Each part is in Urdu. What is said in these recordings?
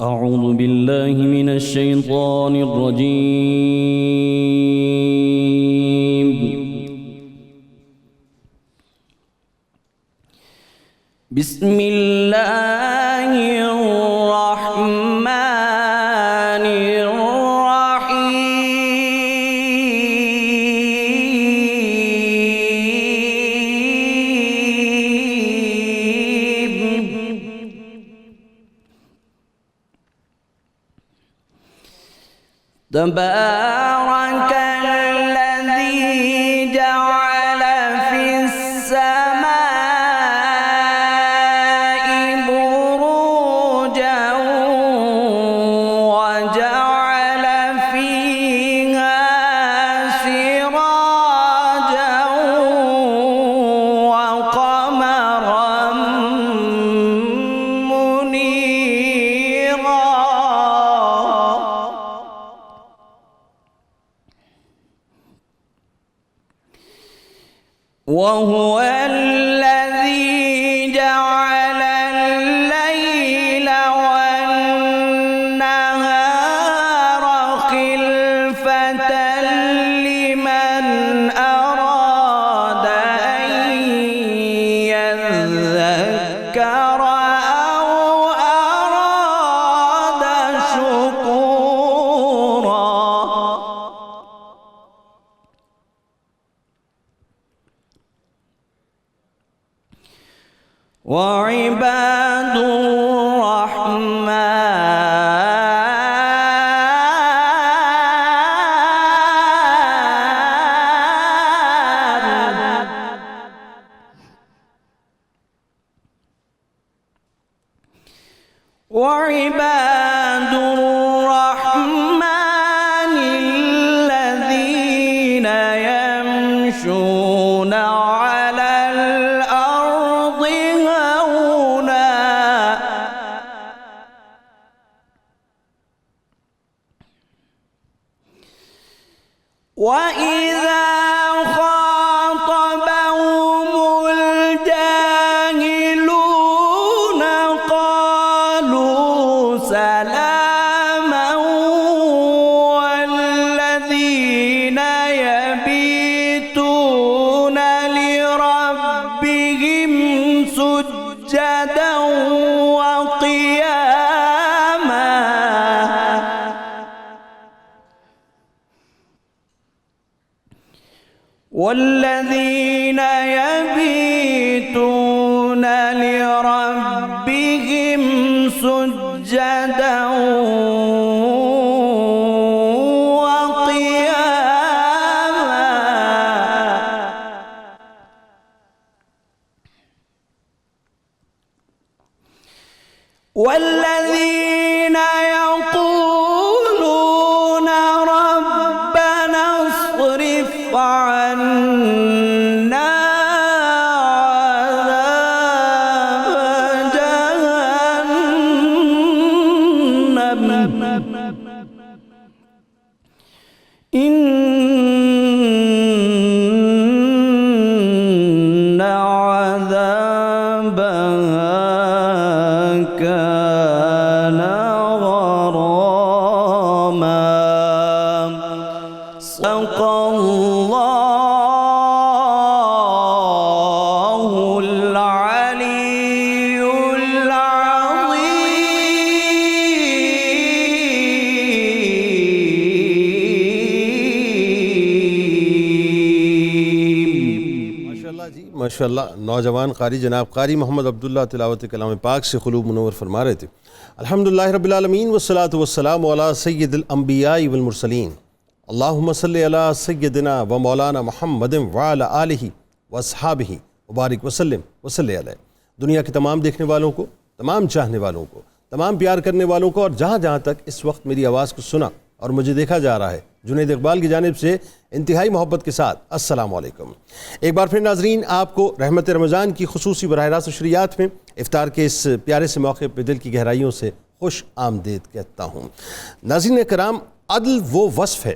أعوذ بالله من الشيطان الرجيم. بسم الله الرحمن الرحيم. تبارك الذي جعل في السماء بروجا وجعل فيها سراجا وقمرا منيرا وهو الذي جعل الليل والنهار خلفة لمن أراد أن يذكر أو أراد شكورا. وعباد الرحمن الذين يمشون على الأرض هونا وإذا خاطبهم الجاهلون قالوا سلاما والذين يبيتون لربهم سجدا وقياما والذين يبيتون لربهم سجدا وقياما والذين يقولون ربنا اصرف عنا عذاب جهنم إن عذابها كان غراما. صدق الله العلي العظيم. ماشاءاللہ جی ماشاءاللہ. نوجوان قاری جناب قاری محمد عبداللہ تلاوت کلام پاک سے قلوب منور فرما رہے تھے. الحمدللہ رب العالمین والصلاة والسلام علی سید الانبیاء والمرسلین. اللہم صلی علی سیدنا و مولانا محمد وعلی آلہ واصحابہ وبارک وسلم وصلی علیہ. دنیا کے تمام دیکھنے والوں کو، تمام چاہنے والوں کو، تمام پیار کرنے والوں کو، اور جہاں جہاں تک اس وقت میری آواز کو سنا اور مجھے دیکھا جا رہا ہے، جنید اقبال کی جانب سے انتہائی محبت کے ساتھ السلام علیکم۔ ایک بار پھر ناظرین آپ کو رحمت رمضان کی خصوصی براہ راست نشریات میں افطار کے اس پیارے سے موقع پہ دل کی گہرائیوں سے خوش آمدید کہتا ہوں۔ ناظرین کرام، عدل وہ وصف ہے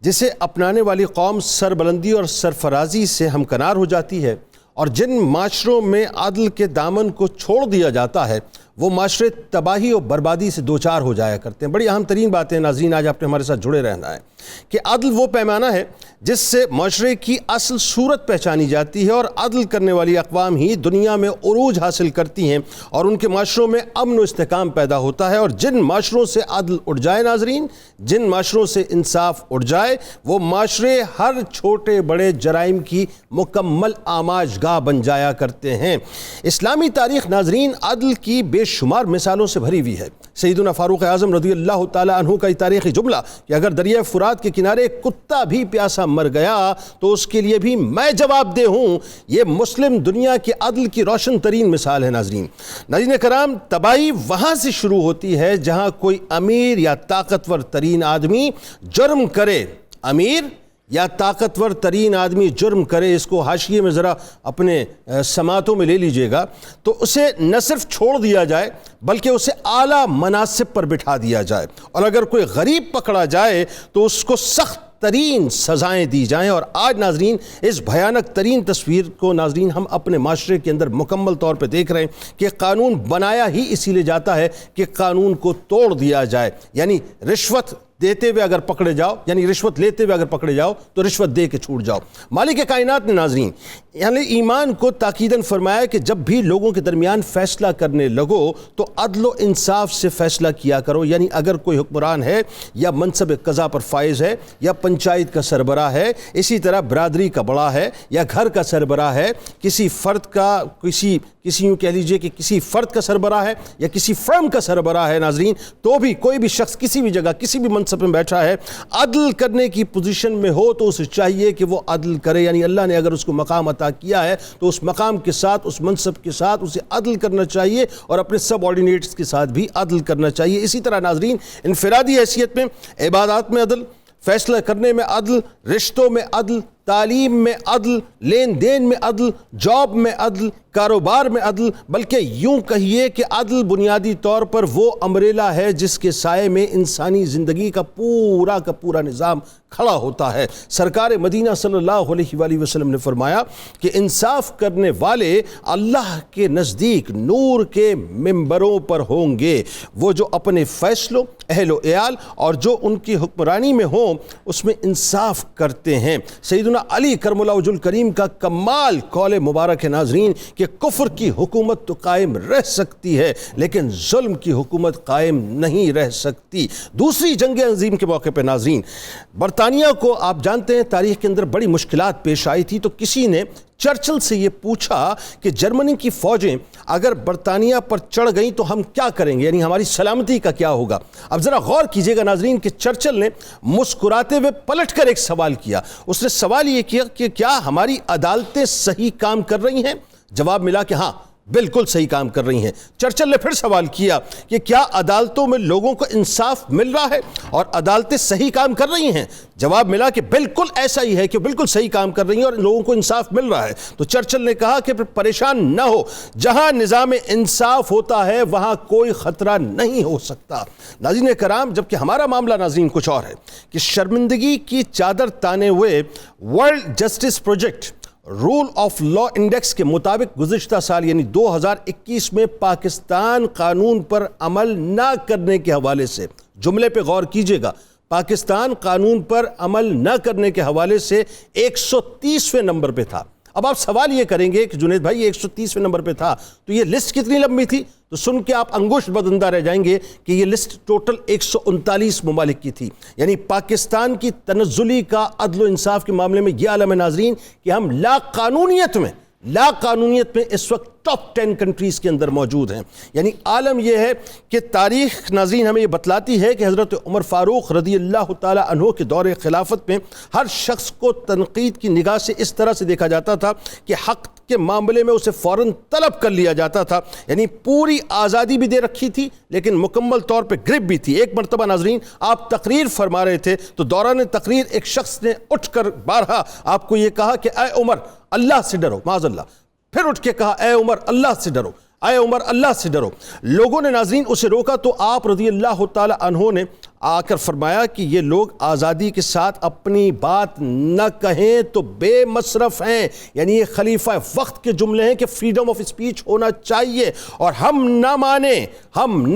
جسے اپنانے والی قوم سربلندی اور سرفرازی سے ہمکنار ہو جاتی ہے، اور جن معاشروں میں عدل کے دامن کو چھوڑ دیا جاتا ہے وہ معاشرے تباہی اور بربادی سے دوچار ہو جایا کرتے ہیں۔ بڑی اہم ترین باتیں ناظرین آج آپ نے ہمارے ساتھ جڑے رہنا ہے کہ عدل وہ پیمانہ ہے جس سے معاشرے کی اصل صورت پہچانی جاتی ہے، اور عدل کرنے والی اقوام ہی دنیا میں عروج حاصل کرتی ہیں اور ان کے معاشروں میں امن و استحکام پیدا ہوتا ہے۔ اور جن معاشروں سے عدل اٹھ جائے ناظرین، جن معاشروں سے انصاف اٹھ جائے، وہ معاشرے ہر چھوٹے بڑے جرائم کی مکمل آماج گاہ بن جایا کرتے ہیں۔ اسلامی تاریخ ناظرین عدل کی بے شمار مثالوں سے بھری ہوئی ہے۔ سیدنا فاروق اعظم رضی اللہ تعالیٰ عنہ کا یہ تاریخی جملہ کہ اگر دریائے فرات کے کنارے ایک کتا بھی پیاسا مر گیا تو اس کے لیے بھی میں جواب دہ ہوں، یہ مسلم دنیا کے عدل کی روشن ترین مثال ہے۔ ناظرین کرام، تباہی وہاں سے شروع ہوتی ہے جہاں کوئی امیر یا طاقتور ترین آدمی جرم کرے۔ امیر یا طاقتور ترین آدمی جرم کرے، اس کو حاشیے میں ذرا اپنے سماعتوں میں لے لیجئے گا، تو اسے نہ صرف چھوڑ دیا جائے بلکہ اسے اعلیٰ مناصب پر بٹھا دیا جائے، اور اگر کوئی غریب پکڑا جائے تو اس کو سخت ترین سزائیں دی جائیں۔ اور آج ناظرین اس بھیانک ترین تصویر کو ناظرین ہم اپنے معاشرے کے اندر مکمل طور پہ دیکھ رہے ہیں کہ قانون بنایا ہی اسی لیے جاتا ہے کہ قانون کو توڑ دیا جائے، یعنی رشوت دیتے ہوئے اگر پکڑے جاؤ، یعنی رشوت لیتے ہوئے اگر پکڑے جاؤ تو رشوت دے کے چھوٹ جاؤ۔ مالک کائنات نے ناظرین یعنی ایمان کو تاکیداً فرمایا کہ جب بھی لوگوں کے درمیان فیصلہ کرنے لگو تو عدل و انصاف سے فیصلہ کیا کرو، یعنی اگر کوئی حکمران ہے یا منصب قضا پر فائز ہے یا پنچایت کا سربراہ ہے، اسی طرح برادری کا بڑا ہے یا گھر کا سربراہ ہے، کسی فرد کا کسی یوں کہہ لیجئے کہ کسی فرد کا سربراہ ہے یا کسی فرم کا سربراہ ہے ناظرین، تو بھی کوئی بھی شخص کسی بھی جگہ کسی بھی منصب میں بیٹھا ہے، عدل کرنے کی پوزیشن میں ہو تو اسے چاہیے کہ وہ عدل کرے، یعنی اللہ نے اگر اس کو مقام عطا کیا ہے تو اس مقام کے ساتھ، اس منصب کے ساتھ اسے عدل کرنا چاہیے اور اپنے سب آرڈینیٹس کے ساتھ بھی عدل کرنا چاہیے۔ اسی طرح ناظرین انفرادی حیثیت میں عبادات میں عدل، فیصلہ کرنے میں عدل، رشتوں میں عدل، تعلیم میں عدل، لین دین میں عدل، جاب میں عدل، کاروبار میں عدل، بلکہ یوں کہیے کہ عدل بنیادی طور پر وہ امبریلا ہے جس کے سائے میں انسانی زندگی کا پورا نظام کھڑا ہوتا ہے۔ سرکار مدینہ صلی اللہ علیہ وآلہ وسلم نے فرمایا کہ انصاف کرنے والے اللہ کے نزدیک نور کے ممبروں پر ہوں گے، وہ جو اپنے فیصلوں، اہل و عیال اور جو ان کی حکمرانی میں ہوں اس میں انصاف کرتے ہیں۔ سیدنا علی کرم اللہ وجہ الکریم کا کمال قول مبارک ہے ناظرین کہ کفر کی حکومت تو قائم رہ سکتی ہے لیکن ظلم کی حکومت قائم نہیں رہ سکتی۔ دوسری جنگ عظیم کے موقع پہ ناظرین برطانیہ کو آپ جانتے ہیں تاریخ کے اندر بڑی مشکلات پیش آئی تھی، تو کسی نے چرچل سے یہ پوچھا کہ جرمنی کی فوجیں اگر برطانیہ پر چڑھ گئیں تو ہم کیا کریں گے، یعنی ہماری سلامتی کا کیا ہوگا۔ اب ذرا غور کیجئے گا ناظرین کہ چرچل نے مسکراتے ہوئے پلٹ کر ایک سوال کیا۔ اس نے سوال یہ کیا کہ کیا ہماری عدالتیں صحیح کام کر رہی ہیں؟ جواب ملا کہ ہاں بالکل صحیح کام کر رہی ہیں۔ چرچل نے پھر سوال کیا کہ کیا عدالتوں میں لوگوں کو انصاف مل رہا ہے اور عدالتیں صحیح کام کر رہی ہیں؟ جواب ملا کہ بالکل ایسا ہی ہے کہ بالکل صحیح کام کر رہی ہیں اور لوگوں کو انصاف مل رہا ہے۔ تو چرچل نے کہا کہ پریشان نہ ہو، جہاں نظام انصاف ہوتا ہے وہاں کوئی خطرہ نہیں ہو سکتا۔ ناظرین کرام، جبکہ ہمارا معاملہ ناظرین کچھ اور ہے کہ شرمندگی کی چادر تانے ہوئے world justice project rule of law index کے مطابق گزشتہ سال یعنی 2021 میں پاکستان قانون پر عمل نہ کرنے کے حوالے سے، جملے پہ غور کیجئے گا، پاکستان قانون پر عمل نہ کرنے کے حوالے سے 130ویں نمبر پہ تھا۔ اب آپ سوال یہ کریں گے کہ جنید بھائی 130ویں نمبر پہ تھا تو یہ لسٹ کتنی لمبی تھی؟ تو سن کے آپ انگشت بدندہ رہ جائیں گے کہ یہ لسٹ ٹوٹل 139 ممالک کی تھی، یعنی پاکستان کی تنزلی کا عدل و انصاف کے معاملے میں یہ عالم ہے ناظرین کہ ہم لا قانونیت میں اس وقت ٹاپ 10 کنٹریز کے اندر موجود ہیں۔ یعنی عالم یہ ہے کہ تاریخ ناظرین ہمیں یہ بتلاتی ہے کہ حضرت عمر فاروق رضی اللہ تعالیٰ عنہ کے دور خلافت میں ہر شخص کو تنقید کی نگاہ سے اس طرح سے دیکھا جاتا تھا کہ حق کے معاملے میں اسے فوراً طلب کر لیا جاتا تھا۔ یعنی پوری آزادی بھی دے رکھی تھی لیکن مکمل طور پہ گرپ بھی تھی۔ ایک مرتبہ ناظرین آپ تقریر فرما رہے تھے تو دوران تقریر ایک شخص نے اٹھ کر بارہا آپ کو یہ کہا کہ اے عمر اللہ سے ڈرو، معاذ اللہ، پھر اٹھ کے کہا اے عمر اللہ سے ڈرو، اے عمر اللہ سے ڈرو۔ لوگوں نے ناظرین اسے روکا تو آپ رضی اللہ تعالیٰ عنہ نے آ کر فرمایا کہ یہ لوگ آزادی کے ساتھ اپنی بات نہ کہیں تو بے مصرف ہیں۔ یعنی یہ خلیفہ وقت کے جملے ہیں کہ فریڈم آف اسپیچ ہونا چاہیے اور ہم نہ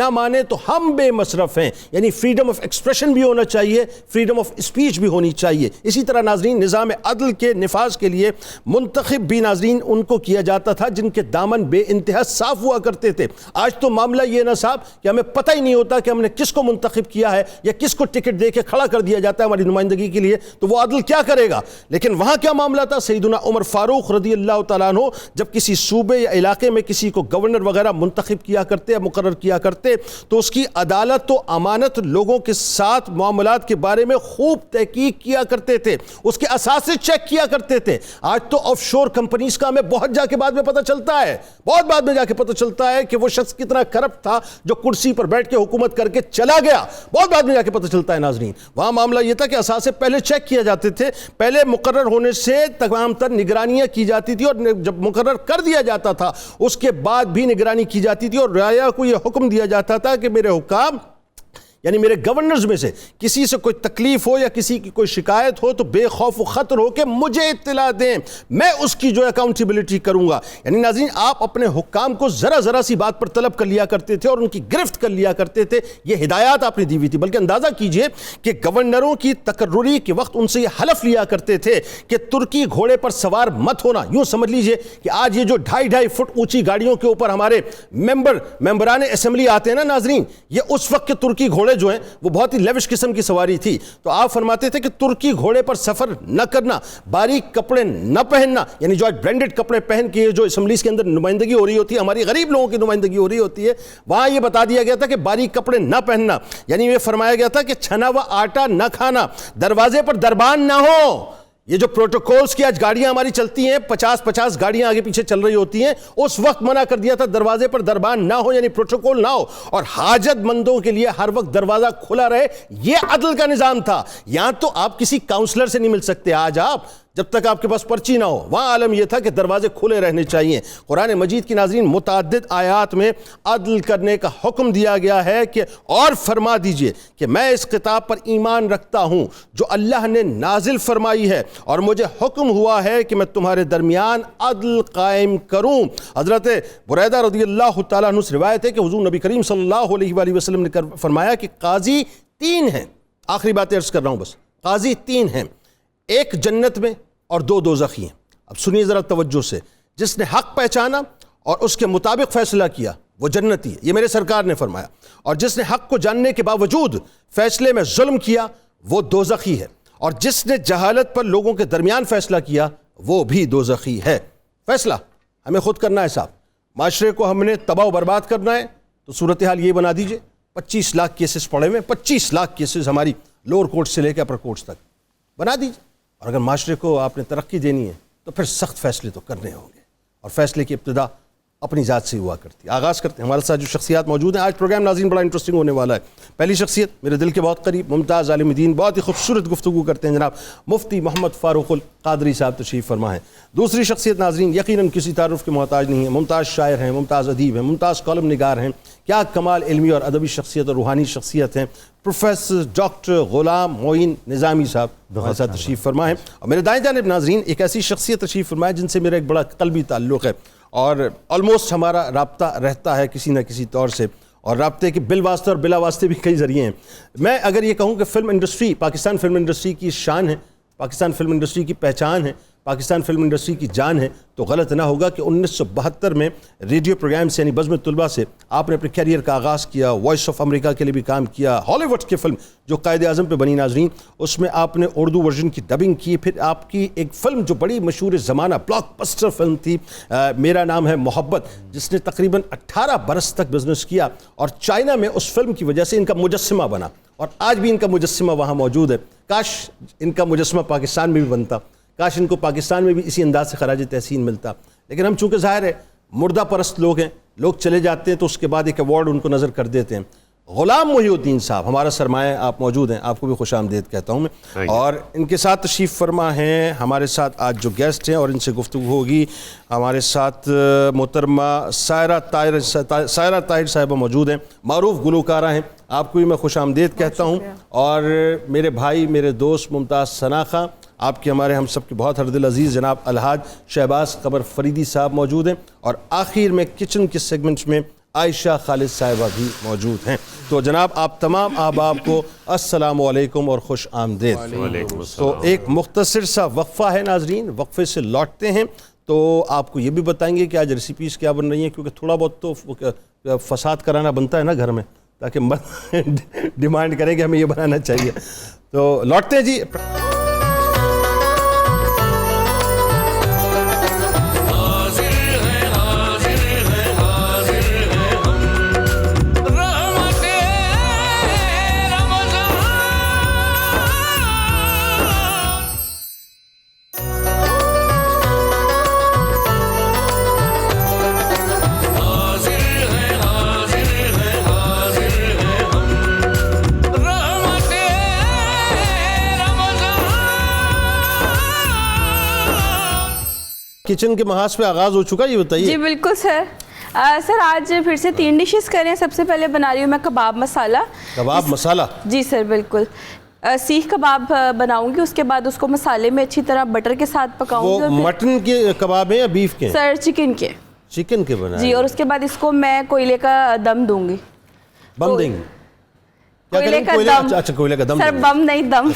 مانیں تو ہم بے مصرف ہیں۔ یعنی فریڈم آف ایکسپریشن بھی ہونا چاہیے، فریڈم آف اسپیچ بھی ہونی چاہیے۔ اسی طرح ناظرین نظام عدل کے نفاذ کے لیے منتخب بھی ناظرین ان کو کیا جاتا تھا جن کے دامن بے انتہا صاف ہوا کرتے تھے۔ آج تو معاملہ یہ نہ صاحب کہ ہمیں پتہ ہی نہیں ہوتا کہ ہم نے کس کو منتخب کیا ہے یا کس کو ٹکٹ دے کے کھڑا کر دیا جاتا ہے ہماری نمائندگی کے لیے، تو وہ عدل کیا کرے گا؟ لیکن وہاں کیا معاملہ تھا؟ سیدنا عمر فاروق رضی اللہ تعالیٰ عنہ جب کسی صوبے یا علاقے میں کسی کو گورنر وغیرہ منتخب کیا کرتے یا مقرر کیا کرتے تو اس کی عدالت و امانت لوگوں کے ساتھ معاملات کے بارے میں خوب تحقیق کیا کرتے تھے، اس کے اساس چیک کیا کرتے تھے۔ آج تو آف شور کمپنیز کا ہمیں بہت جا کے بعد میں پتہ چلتا ہے، بہت بعد میں جا کے پتہ چلتا ہے کہ وہ شخص کتنا کرپٹ تھا جو کرسی پر بیٹھ کے حکومت کر کے چلا گیا، بہت بعد میں جا کے پتہ چلتا ہے ناظرین۔ وہاں معاملہ یہ تھا کہ اساس سے پہلے چیک کیا جاتے تھے، پہلے مقرر ہونے سے تمام تر نگرانیاں کی جاتی تھی اور جب مقرر کر دیا جاتا تھا اس کے بعد بھی نگرانی کی جاتی تھی اور رعایا کو یہ حکم دیا جاتا تھا کہ میرے حکام یعنی میرے گورنرز میں سے کسی سے کوئی تکلیف ہو یا کسی کی کوئی شکایت ہو تو بے خوف و خطر ہو کہ مجھے اطلاع دیں، میں اس کی جو اکاؤنٹیبلٹی کروں گا۔ یعنی ناظرین آپ اپنے حکام کو ذرا سی بات پر طلب کر لیا کرتے تھے اور ان کی گرفت کر لیا کرتے تھے، یہ ہدایات آپ نے دی ہوئی تھی۔ بلکہ اندازہ کیجئے کہ گورنروں کی تقرری کے وقت ان سے یہ حلف لیا کرتے تھے کہ ترکی گھوڑے پر سوار مت ہونا۔ یوں سمجھ لیجئے کہ آج یہ جو 2.5 فٹ اونچی گاڑیوں کے اوپر ہمارے ممبران اسمبلی آتے ہیں نا ناظرین، یہ اس وقت کے ترکی گھوڑے جو ہیں وہ بہت ہی لیوش قسم کی سواری تھی۔ تو آپ فرماتے تھے کہ ترکی گھوڑے پر سفر نہ کرنا، باریک کپڑے نہ پہننا، یعنی جو برانڈڈ کپڑے پہن کے جو اسمبلیز کے اندر نمائندگی ہو رہی ہوتی ہے، ہماری غریب لوگوں کی نمائندگی ہو رہی ہوتی ہے، وہاں یہ بتا دیا گیا تھا کہ باریک کپڑے نہ پہننا۔ یعنی یہ فرمایا گیا تھا کہ چھنا ہوا آٹا نہ کھانا، دروازے پر دربان نہ ہو۔ یہ جو پروٹوکولز کی آج گاڑیاں ہماری چلتی ہیں، 50 گاڑیاں آگے پیچھے چل رہی ہوتی ہیں، اس وقت منع کر دیا تھا دروازے پر دربان نہ ہو، یعنی پروٹوکول نہ ہو، اور حاجت مندوں کے لیے ہر وقت دروازہ کھلا رہے، یہ عدل کا نظام تھا۔ یہاں تو آپ کسی کاؤنسلر سے نہیں مل سکتے آج آپ جب تک آپ کے پاس پرچی نہ ہو، وہاں عالم یہ تھا کہ دروازے کھلے رہنے چاہیے۔ قرآن مجید کی ناظرین متعدد آیات میں عدل کرنے کا حکم دیا گیا ہے کہ اور فرما دیجئے کہ میں اس کتاب پر ایمان رکھتا ہوں جو اللہ نے نازل فرمائی ہے اور مجھے حکم ہوا ہے کہ میں تمہارے درمیان عدل قائم کروں۔ حضرت بریدہ رضی اللہ تعالیٰ عنہ سے روایت ہے کہ حضور نبی کریم صلی اللہ علیہ وآلہ وسلم نے فرمایا کہ قاضی 3 ہیں، آخری باتیں عرض کر رہا ہوں بس، قاضی 3 ہیں، ایک جنت میں اور 2 دوزخی ہیں۔ اب سنیے ذرا توجہ سے، جس نے حق پہچانا اور اس کے مطابق فیصلہ کیا وہ جنتی ہے، یہ میرے سرکار نے فرمایا، اور جس نے حق کو جاننے کے باوجود فیصلے میں ظلم کیا وہ دوزخی ہے، اور جس نے جہالت پر لوگوں کے درمیان فیصلہ کیا وہ بھی دوزخی ہے۔ فیصلہ ہمیں خود کرنا ہے صاحب، معاشرے کو ہم نے تباہ و برباد کرنا ہے تو صورتحال یہ بنا دیجئے 25 لاکھ کیسز پڑے ہوئے، 25 لاکھ کیسز ہماری لوور کورٹ سے لے کے اپر کورٹس تک بنا دیجئے، اور اگر معاشرے کو آپ نے ترقی دینی ہے تو پھر سخت فیصلے تو کرنے ہوں گے، اور فیصلے کی ابتدا اپنی ذات سے ہوا کرتی ہے۔ آغاز کرتے ہیں، ہمارے ساتھ جو شخصیات موجود ہیں، آج پروگرام ناظرین بڑا انٹرسٹنگ ہونے والا ہے۔ پہلی شخصیت میرے دل کے بہت قریب، ممتاز عالم دین، بہت ہی خوبصورت گفتگو کرتے ہیں، جناب مفتی محمد فاروق القادری صاحب تشریف فرما ہیں۔ دوسری شخصیت ناظرین یقیناً کسی تعارف کے محتاج نہیں ہے، ممتاز شاعر ہیں، ممتاز ادیب ہیں، ممتاز کالم نگار ہیں، کیا کمال علمی اور ادبی شخصیت اور روحانی شخصیت ہیں، پروفیسر ڈاکٹر غلام معین نظامی صاحب ہمارے ساتھ تشریف فرما ہیں۔ اور میرے دائیں جانب ناظرین ایک ایسی شخصیت تشریف فرما ہے جن سے میرا ایک بڑا قلبی تعلق ہے اور آلموسٹ ہمارا رابطہ رہتا ہے کسی نہ کسی طور سے، اور رابطے کے بالواسطے اور بلا واسطے بھی کئی ذریعے ہیں۔ میں اگر یہ کہوں کہ film industry, Pakistan film industry کی شان ہے، پاکستان فلم انڈسٹری کی پہچان ہے، پاکستان فلم انڈسٹری کی جان ہے تو غلط نہ ہوگا کہ 1972 میں ریڈیو پروگرام سے یعنی بزم طلبہ سے آپ نے اپنے کیریئر کا آغاز کیا، وائس آف امریکہ کے لیے بھی کام کیا، ہالی ووڈ کی فلم جو قائد اعظم پہ بنی ناظرین اس میں آپ نے اردو ورژن کی ڈبنگ کی، پھر آپ کی ایک فلم جو بڑی مشہور زمانہ بلاک بسٹر فلم تھی میرا نام ہے محبت، جس نے تقریباً 18 برس تک بزنس کیا اور چائنا میں اس فلم کی وجہ سے ان کا مجسمہ بنا اور آج بھی ان کا مجسمہ وہاں موجود ہے۔ کاش ان کا مجسمہ پاکستان میں بھی بنتا، کاش ان کو پاکستان میں بھی اسی انداز سے خراج تحسین ملتا، لیکن ہم چونکہ ظاہر ہے مردہ پرست لوگ ہیں، لوگ چلے جاتے ہیں تو اس کے بعد ایک ایوارڈ ان کو نظر کر دیتے ہیں۔ غلام محی الدین صاحب ہمارا سرمایہ آپ موجود ہیں، آپ کو بھی خوش آمدید کہتا ہوں میں، اور ان کے ساتھ تشریف فرما ہیں ہمارے ساتھ آج جو گیسٹ ہیں اور ان سے گفتگو ہوگی۔ ہمارے ساتھ محترمہ سائرہ طاہر صاحبہ موجود ہیں، معروف گلوکارہ ہیں، آپ کو بھی میں خوش آمدید کہتا ہوں، اور میرے بھائی میرے دوست ممتاز ثنا خاں، آپ کے ہمارے ہم سب کے بہت ہردل عزیز جناب الحاج شہباز قمر فریدی صاحب موجود ہیں، اور آخر میں کچن کے سیگمنٹ میں عائشہ خالد صاحبہ بھی موجود ہیں۔ تو جناب آپ تمام احباب کو السلام علیکم اور خوش آمدید۔ تو ایک مختصر سا وقفہ ہے ناظرین، وقفے سے لوٹتے ہیں تو آپ کو یہ بھی بتائیں گے کہ آج ریسیپیز کیا بن رہی ہیں، کیونکہ تھوڑا بہت تو فساد کرانا بنتا ہے نا گھر میں، تاکہ ڈیمانڈ کریں کہ ہمیں یہ بنانا چاہیے۔ تو لوٹتے ہیں جی۔ کچن کے محاذ پہ آغاز ہو چکا، یہ بتائیے۔ جی بالکل سر۔ سر آج پھر سے 3 ڈشز کریں۔ سب سے پہلے بنا رہی ہوں میں کباب مسالہ۔ کباب مسالہ؟ جی سر بالکل۔ سیخ کباب بناؤں گی، اس کے بعد اس کو مسالے میں اچھی طرح بٹر کے ساتھ پکاؤں گی۔ وہ مٹن کے کباب ہیں یا بیف کے؟ سر چکن کے۔ چکن کے بنائیں جی، اور اس کے بعد اس کو میں کوئلے کا دم دوں گی۔ بم دیں گے؟ کوئلے کا دم۔ اچھا کوئلے کا دم۔ سر بم نہیں، دم۔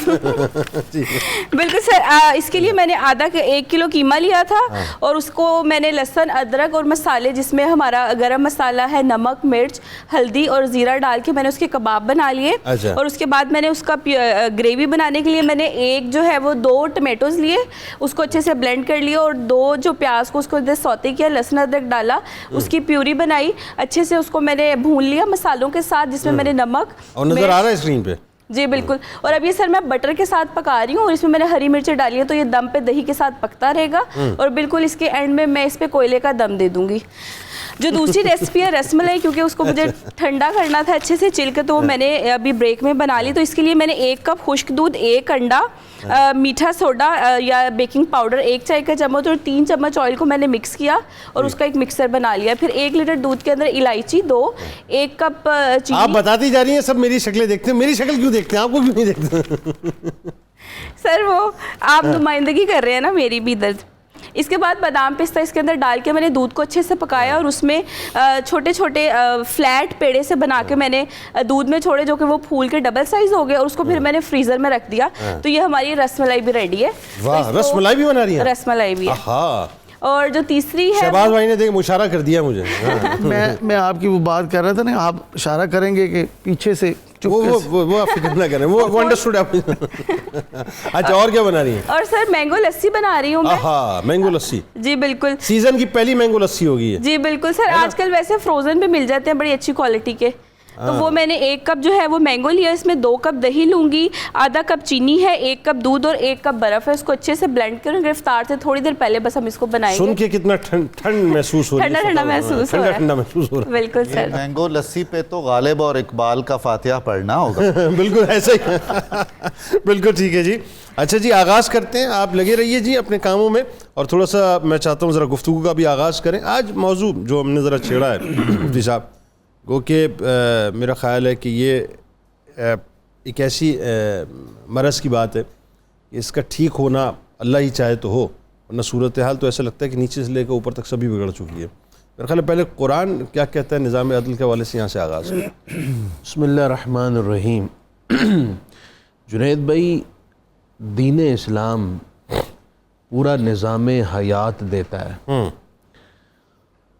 بالکل سر۔ اس کے لیے میں نے 1 کلو قیمہ لیا تھا اور اس کو میں نے لہسن ادرک اور مسالے جس میں ہمارا گرم مسالہ ہے، نمک مرچ ہلدی اور زیرہ ڈال کے میں نے اس کے کباب بنا لیے، اور اس کے بعد میں نے اس کا گریوی بنانے کے لیے میں نے ایک جو ہے وہ 2 ٹمیٹوز لیے، اس کو اچھے سے بلینڈ کر لیا، اور 2 جو پیاز کو اس کو سوتے کیا، لہسن ادرک ڈالا، اس کی پیوری بنائی، اچھے سے اس کو میں نے بھون لیا مسالوں کے ساتھ، جس میں میں نے نمک نظر آ رہا ہے اسکرین پہ۔ جی بالکل۔ اور اب یہ سر میں بٹر کے ساتھ پکا رہی ہوں، اور اس میں نے ہری مرچیں ڈالی ہیں تو یہ دم پہ دہی کے ساتھ پکتا رہے گا، اور بالکل اس کے اینڈ میں اس پہ کوئلے کا دم دے دوں گی۔ جو دوسری ریسپی ہے رس ملائی، کیونکہ اس کو مجھے ٹھنڈا کرنا تھا اچھے سے چل کے، تو میں نے ابھی بریک میں بنا لی۔ تو اس کے لیے میں نے 1 کپ خشک دودھ، 1 انڈا، میٹھا سوڈا یا بیکنگ پاؤڈر 1 چائے کا چمچ اور 3 چمچ آئل کو میں نے مکس کیا اور اس کا ایک مکسر بنا لیا۔ پھر 1 لیٹر دودھ کے اندر الائچی 2، 1 کپ چینی۔ آپ بتاتی جا رہی ہیں سب میری شکلیں دیکھتے ہیں، میری شکل کیوں دیکھتے ہیں، آپ کو کیوں نہیں دیکھتے؟ سر وہ آپ نمائندگی کر رہے ہیں نا میری بھی درد۔ اس کے بعد بادام پستہ اس کے اندر ڈال کے میں نے دودھ کو اچھے سے پکایا، اور اس میں چھوٹے چھوٹے فلیٹ پیڑے سے بنا کے میں نے دودھ میں چھوڑے، جو کہ وہ پھول کے ڈبل سائز ہو گئے، اور اس کو پھر میں نے فریزر میں رکھ دیا۔ تو یہ ہماری رس ملائی بھی ریڈی ہے۔ واہ، رس ملائی بھی بنا رہی ہیں؟ رس ملائی بھی ہے۔ اور جو تیسری ہے، شہباز بھائی نے دیکھ مشارہ کر دیا مجھے۔ میں آپ کی وہ بات کر رہا تھا نا، آپ اشارہ کریں گے کہ پیچھے سے وہ آپ فکر نہ کریں، وہ انڈرسٹوڈ آپ۔ اچھا اور کیا بنا رہی ہیں؟ اور سر مینگو لسی بنا رہی ہوں میں۔ ہاں مینگو لسی، جی بالکل، سیزن کی پہلی مینگو لسی ہوگی ہے۔ جی بالکل سر، آج کل ویسے فروزن بھی مل جاتے ہیں بڑی اچھی کوالٹی کے۔ تو وہ میں نے 1 کپ جو ہے وہ مینگو لیا، اس میں 2 کپ دہی لوں گی، آدھا کپ چینی ہے، 1 کپ دودھ اور 1 کپ برف ہے، اس کو اچھے سے بلینڈ کروں گی۔ افطار سے تھوڑی دیر پہلے بس ہم اس کو بنائیں گے۔ سن کے کتنا ٹھنڈ محسوس ہو رہا ہے، ٹھنڈا محسوس ہو رہا ہے۔ بالکل سر، مینگو لسی پہ تو غالب اور اقبال کا فاتحہ پڑھنا ہوگا۔ بالکل ایسا ہی، بالکل ٹھیک ہے جی۔ اچھا جی آغاز کرتے ہیں، آپ لگے رہیے جی اپنے کاموں میں، اور تھوڑا سا میں چاہتا ہوں ذرا گفتگو کا بھی آغاز کریں۔ آج موضوع جو ہم نے ذرا چھیڑا ہے مفتی صاحب، گو کہ میرا خیال ہے کہ یہ ایک ایسی مرض کی بات ہے کہ اس کا ٹھیک ہونا اللہ ہی چاہے تو ہو، ورنہ صورتحال تو ایسا لگتا ہے کہ نیچے سے لے کے اوپر تک سبھی بگڑ چکی ہے۔ میرا خیال ہے پہلے قرآن کیا کہتا ہے نظام عدل کے حوالے سے، یہاں سے آغاز کریں۔ بسم اللہ الرحمن الرحیم۔ جنید بھائی، دین اسلام پورا نظام حیات دیتا ہے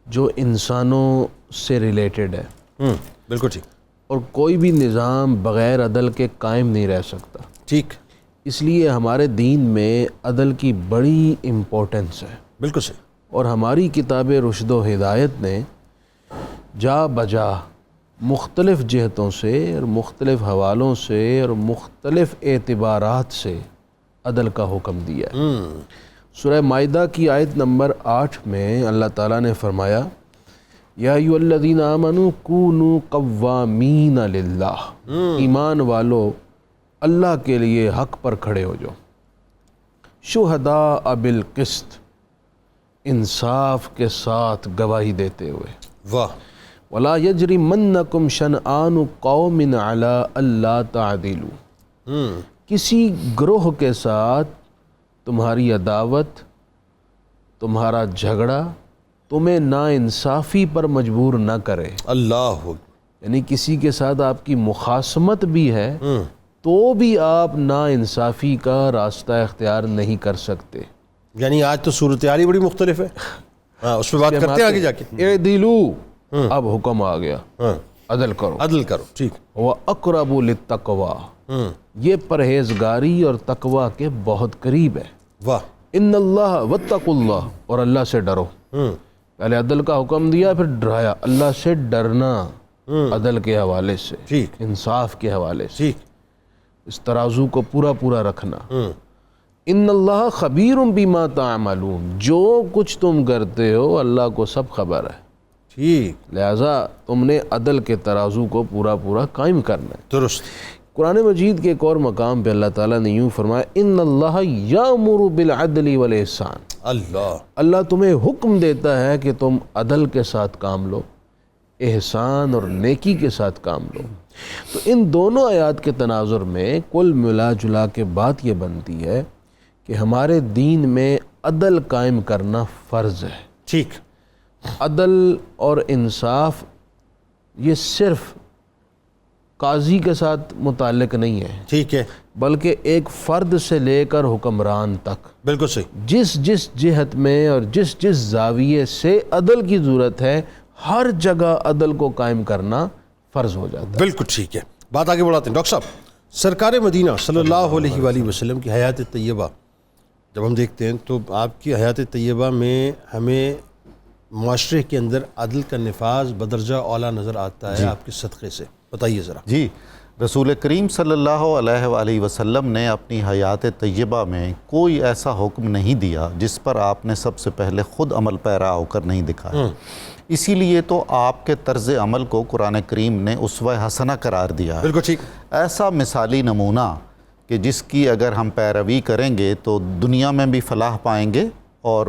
جو انسانوں سے ریلیٹڈ ہے، بالکل ٹھیک، اور کوئی بھی نظام بغیر عدل کے قائم نہیں رہ سکتا۔ ٹھیک، اس لیے ہمارے دین میں عدل کی بڑی امپورٹنس ہے، بالکل صحیح۔ اور ہماری کتاب رشد و ہدایت نے جا بجا مختلف جہتوں سے اور مختلف حوالوں سے اور مختلف اعتبارات سے عدل کا حکم دیا ہے۔ سورہ مائدہ کی آیت نمبر 8 میں اللہ تعالیٰ نے فرمایا یا ایھا الذین آمنوا کونوا قوامین للہ، ایمان والو اللہ کے لیے حق پر کھڑے ہو جاؤ، شہداء بالقسط، انصاف کے ساتھ گواہی دیتے ہوئے، واہ، ولا یجرمنکم شنآن قوم علی الا تعدلوا، کسی گروہ کے ساتھ تمہاری عداوت، تمہارا جھگڑا تمہیں ناانصافی پر مجبور نہ کرے۔ اللہ، یعنی کسی کے ساتھ آپ کی مخاصمت بھی ہے تو بھی آپ ناانصافی کا راستہ اختیار نہیں کر سکتے۔ یعنی آج تو صورتحال ہی بڑی مختلف ہے، ہاں اس پہ بات کرتے ہیں آگے جا کے۔ اعدلوا، اب حکم آ گیا، عدل کرو، عدل کرو، ٹھیک، وَأَقْرَبُ لِلتَّقْوَى، یہ پرہیزگاری اور تقوی کے بہت قریب ہے۔ واہ، ان اللہ واتقوا اللہ، اور اللہ سے ڈرو۔ پہلے عدل کا حکم دیا، پھر ڈرایا، اللہ سے ڈرنا، عدل کے حوالے سے، ٹھیک، انصاف کے حوالے سے، ٹھیک، اس ترازو کو پورا پورا رکھنا۔ ان اللہ خبیر بما تعملون، جو کچھ تم کرتے ہو اللہ کو سب خبر ہے، ٹھیک، لہٰذا تم نے عدل کے ترازو کو پورا پورا قائم کرنا ہے۔ درست، قرآن مجید کے ایک اور مقام پہ اللہ تعالیٰ نے یوں فرمایا ان اللہ یامر بالعدل والاحسان، اللہ تمہیں حکم دیتا ہے کہ تم عدل کے ساتھ کام لو، احسان اور نیکی کے ساتھ کام لو۔ تو ان دونوں آیات کے تناظر میں کل ملا جلا کے بات یہ بنتی ہے کہ ہمارے دین میں عدل قائم کرنا فرض ہے۔ ٹھیک، عدل اور انصاف یہ صرف قاضی کے ساتھ متعلق نہیں ہے، ٹھیک ہے، بلکہ ایک فرد سے لے کر حکمران تک بالکل صحیح، جس جہت میں اور جس زاویے سے عدل کی ضرورت ہے، ہر جگہ عدل کو قائم کرنا فرض ہو جاتا ہے۔ بالکل ٹھیک ہے۔ بات آگے بڑھاتے ہیں ڈاکٹر صاحب، سرکار مدینہ صلی اللہ علیہ وآلہ وسلم کی حیات طیبہ جب ہم دیکھتے ہیں تو آپ کی حیات طیبہ میں ہمیں معاشرے کے اندر عدل کا نفاذ بدرجہ اعلیٰ نظر آتا ہے آپ کے صدقے سے، بتائیے ذرا۔ جی، رسول کریم صلی اللہ علیہ وآلہ وسلم نے اپنی حیات طیبہ میں کوئی ایسا حکم نہیں دیا جس پر آپ نے سب سے پہلے خود عمل پیرا ہو کر نہیں دکھایا۔ اسی لیے تو آپ کے طرز عمل کو قرآن کریم نے اسوہ حسنہ قرار دیا ہے، بالکل ٹھیک، ایسا مثالی نمونہ کہ جس کی اگر ہم پیروی کریں گے تو دنیا میں بھی فلاح پائیں گے اور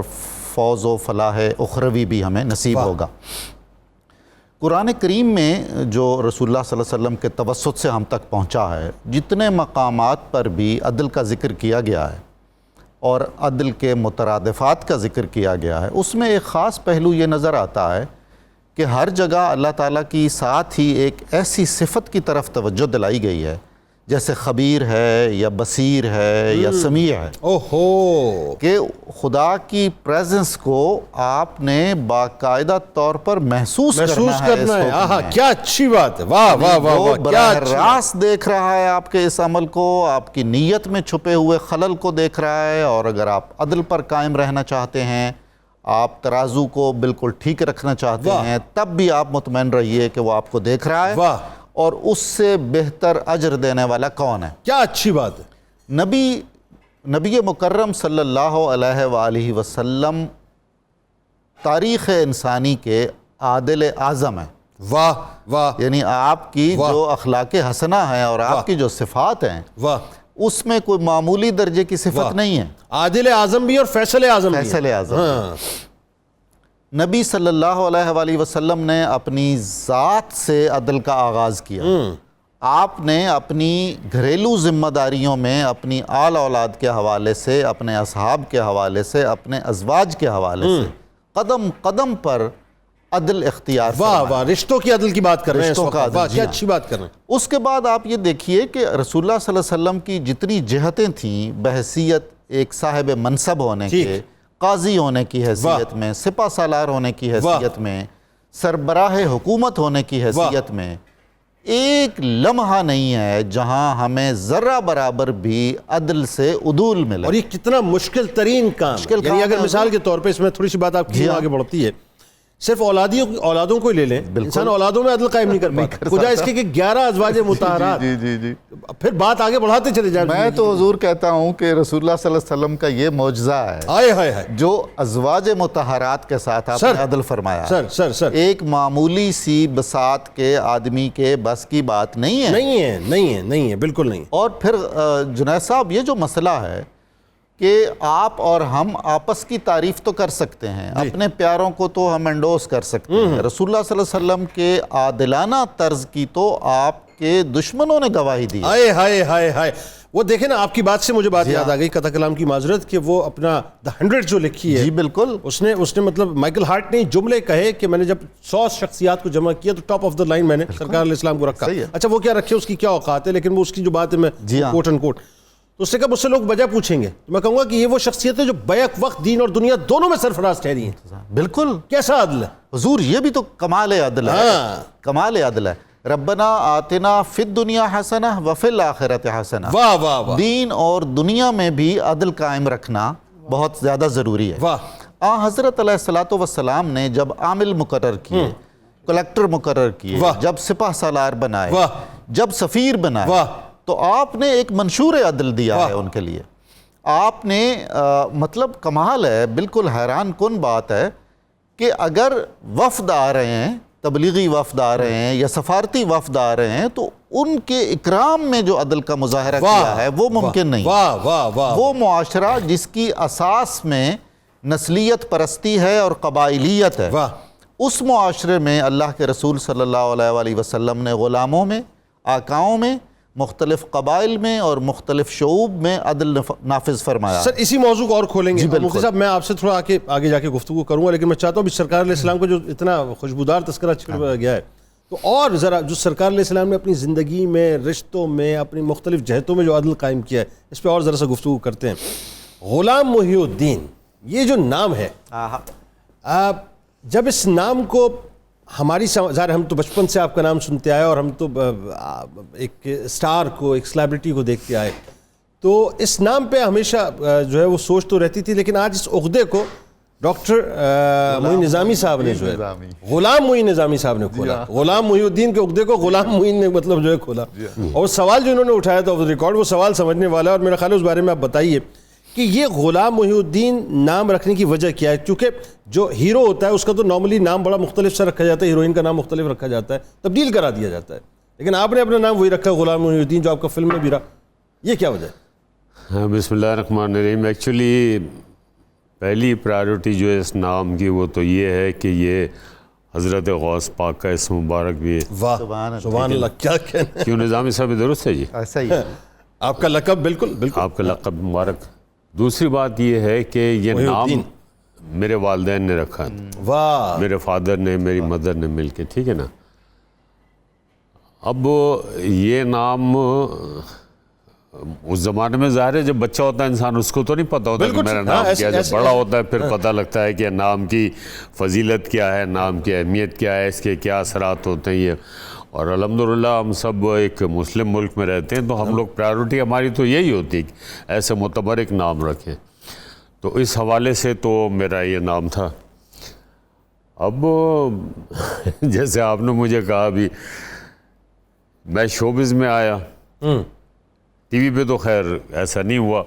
فوز و فلاح اخروی بھی ہمیں نصیب ہوگا۔ قرآن کریم میں جو رسول اللہ صلی اللہ علیہ وسلم کے توسط سے ہم تک پہنچا ہے، جتنے مقامات پر بھی عدل کا ذکر کیا گیا ہے اور عدل کے مترادفات کا ذکر کیا گیا ہے، اس میں ایک خاص پہلو یہ نظر آتا ہے کہ ہر جگہ اللہ تعالیٰ کی ساتھ ہی ایک ایسی صفت کی طرف توجہ دلائی گئی ہے جیسے خبیر ہے یا بصیر ہے یا سمیع ہے، اوہو، کہ خدا کی پریزنس کو آپ نے باقاعدہ طور پر محسوس کرنا ہے۔ آہا، کیا اچھی بات ہے، واہ واہ واہ واہ، کیا براہ اچھی راست دیکھ رہا ہے آپ کے اس عمل کو، آپ کی نیت میں چھپے ہوئے خلل کو دیکھ رہا ہے، اور اگر آپ عدل پر قائم رہنا چاہتے ہیں، آپ ترازو کو بالکل ٹھیک رکھنا چاہتے ہیں، تب بھی آپ مطمئن رہیے کہ وہ آپ کو دیکھ رہا ہے، واہ، اور اس سے بہتر اجر دینے والا کون ہے؟ کیا اچھی بات ہے۔ نبی مکرم صلی اللہ علیہ وآلہ وسلم تاریخ انسانی کے عادل اعظم ہیں، واہ واہ، یعنی آپ کی جو اخلاق حسنہ ہیں اور آپ کی جو صفات ہیں، واہ، اس میں کوئی معمولی درجے کی صفت نہیں ہے۔ عادل اعظم بھی اور فیصل اعظم بھی، فیصل اعظم، نبی صلی اللہ علیہ وآلہ وسلم نے اپنی ذات سے عدل کا آغاز کیا۔ آپ نے اپنی گھریلو ذمہ داریوں میں اپنی آل اولاد کے حوالے سے، اپنے اصحاب کے حوالے سے، اپنے ازواج کے حوالے سے قدم قدم پر عدل اختیار واہ واہ، رشتوں کی عدل کی بات کر رہے ہیں اس وقت، واہ کیا اچھی بات کر رہے ہیں۔ اس کے بعد آپ یہ دیکھیے کہ رسول اللہ صلی اللہ علیہ وسلم کی جتنی جہتیں تھیں بحیثیت ایک صاحب منصب ہونے کے، قاضی ہونے کی حیثیت میں، سپہ سالار ہونے کی حیثیت میں، سربراہ حکومت ہونے کی حیثیت میں ایک لمحہ نہیں ہے جہاں ہمیں ذرہ برابر بھی عدل سے عدول ملے. اور یہ کتنا مشکل ترین کام ہے. یعنی اگر مثال کے طور پہ اس میں تھوڑی سی بات آپ کی آگے بڑھتی ہے، صرف اولادوں کو ہی لے لیں، انسان اولادوں میں عدل قائم نہیں کر پاتا، خدا اس کے کہ 11 ازواج مطہرات. جی پھر بات آگے بڑھاتے چلے جائیں. میں تو حضور کہتا ہوں کہ رسول اللہ صلی اللہ علیہ وسلم کا یہ معجزہ ہے جو ازواج مطہرات کے ساتھ آپ نے عدل فرمایا. سر ایک معمولی سی بساط کے آدمی کے بس کی بات نہیں ہے. نہیں ہے بالکل نہیں. اور پھر جنید صاحب یہ جو مسئلہ ہے کہ آپ اور ہم آپس کی تعریف تو کر سکتے ہیں، اپنے پیاروں کو تو ہم انڈوس کر سکتے ہیں، رسول اللہ صلی اللہ علیہ وسلم کے عادلانہ طرز کی تو آپ کے دشمنوں نے گواہی دی. ہائے وہ دیکھیں نا، آپ کی بات سے مجھے بات یاد آ گئی، قطع کلام کی معذرت، کہ وہ اپنا The 100 جو لکھی ہے، جی بالکل، اس نے مطلب مائیکل ہارٹ نے جملے کہے کہ میں نے جب 100 شخصیات کو جمع کیا تو ٹاپ آف دا لائن میں نے سرکار علیہ السلام کو رکھا. اچھا وہ کیا رکھے، اس کی کیا اوقات ہے، لیکن وہ اس کی جو بات ہے میں کوٹ ان کوٹ، تو اس سے کہا مجھ سے لوگ وجہ پوچھیں گے تو میں کہوں گا کہ یہ وہ شخصیت ہے جو بیک وقت دین اور دنیا دونوں میں سرفراز ٹھہری ہیں. بالکل. کیسا عدل ہے حضور، یہ بھی تو کمال عدل ہے. کمال عدل ہے. ربنا آتنا فی الدنیا حسنہ وفی الآخرۃ حسنہ. واہ واہ واہ. دین اور دنیا میں بھی عدل قائم رکھنا بہت زیادہ ضروری ہے. واہ. حضرت علیہ الصلوۃ والسلام نے جب عامل مقرر کیے، کلیکٹر مقرر کیے، جب سپہ سالار بنائے، جب سفیر بنائے، تو آپ نے ایک منشور عدل دیا ہے ان کے لیے. آپ نے مطلب کمال ہے، بالکل حیران کن بات ہے کہ اگر وفد آ رہے ہیں، تبلیغی وفد آ رہے ہیں یا سفارتی وفد آ رہے ہیں، تو ان کے اکرام میں جو عدل کا مظاہرہ کیا ہے وہ ممکن نہیں. وہ معاشرہ جس کی اساس میں نسلیت پرستی ہے اور قبائلیت ہے، اس معاشرے میں اللہ کے رسول صلی اللہ علیہ وآلہ وسلم نے غلاموں میں، آقاؤں میں، مختلف قبائل میں اور مختلف شعوب میں عدل نافذ فرمایا. سر اسی موضوع کو اور کھولیں گے. مفتی صاحب میں آپ سے تھوڑا آگے جا کے گفتگو کروں گا، لیکن میں چاہتا ہوں سرکار علیہ السلام کو جو اتنا خوشبودار تذکرہ چھڑ گیا ہے، تو اور ذرا جو سرکار علیہ السلام نے اپنی زندگی میں، رشتوں میں، اپنی مختلف جہتوں میں جو عدل قائم کیا ہے، اس پہ اور ذرا سا گفتگو کرتے ہیں. غلام محی الدین، یہ جو نام ہے، جب اس نام کو ہماری ظاہر ہم تو بچپن سے آپ کا نام سنتے آئے اور ہم تو ایک سٹار کو، ایک سیلیبریٹی کو دیکھتے آئے، تو اس نام پہ ہمیشہ جو ہے وہ سوچ تو رہتی تھی، لیکن آج اس عقدے کو ڈاکٹر معین نظامی صاحب نے جو ہے غلام معین نظامی صاحب نے کھولا. غلام محی الدین کے عقدے کو غلام معین نے مطلب جو ہے کھولا. اور سوال جو انہوں نے اٹھایا تھا ریکارڈ، وہ سوال سمجھنے والا ہے، اور میرا خیال ہے اس بارے میں آپ بتائیے کہ یہ غلام محی الدین نام رکھنے کی وجہ کیا ہے. کیونکہ جو ہیرو ہوتا ہے اس کا تو نارملی نام بڑا مختلف سا رکھا جاتا ہے، ہیروئن کا نام مختلف رکھا جاتا ہے، تبدیل کرا دیا جاتا ہے، لیکن آپ نے اپنا نام وہی رکھا غلام محی الدین جو آپ کا فلم میں بھی رہا. یہ کیا وجہ ہے؟ بسم اللہ الرحمن الرحیم. ایکچولی پہلی پرائیورٹی جو ہے اس نام کی وہ تو یہ ہے کہ یہ حضرت غوث پاک کا اسم مبارک بھی ہے. واہ سبحان اللہ، کیا کہنا ہے. کیوں نظامی صاحب درست ہے جی؟ ایسا ہی آپ کا لقب بالکل آپ کا لقب مبارک. دوسری بات یہ ہے کہ یہ نام میرے والدین نے رکھا ہے. واہ. میرے فادر نے، میری مدر نے مل کے، ٹھیک ہے نا. اب یہ نام اس زمانے میں ظاہر ہے جب بچہ ہوتا ہے انسان اس کو تو نہیں پتہ ہوتا کہ میرا نام کیا ہے. جب بڑا ہوتا ہے پھر پتہ لگتا ہے کہ نام کی فضیلت کیا ہے، نام کی اہمیت کیا ہے، اس کے کیا اثرات ہوتے ہیں. یہ اور الحمدللہ ہم سب ایک مسلم ملک میں رہتے ہیں، تو ہم لوگ پرائیورٹی ہماری تو یہی ہوتی ہے کہ ایسے متبرک نام رکھیں. تو اس حوالے سے تو میرا یہ نام تھا. اب جیسے آپ نے مجھے کہا ابھی، میں شوبز میں آیا، ٹی وی پہ تو خیر ایسا نہیں ہوا،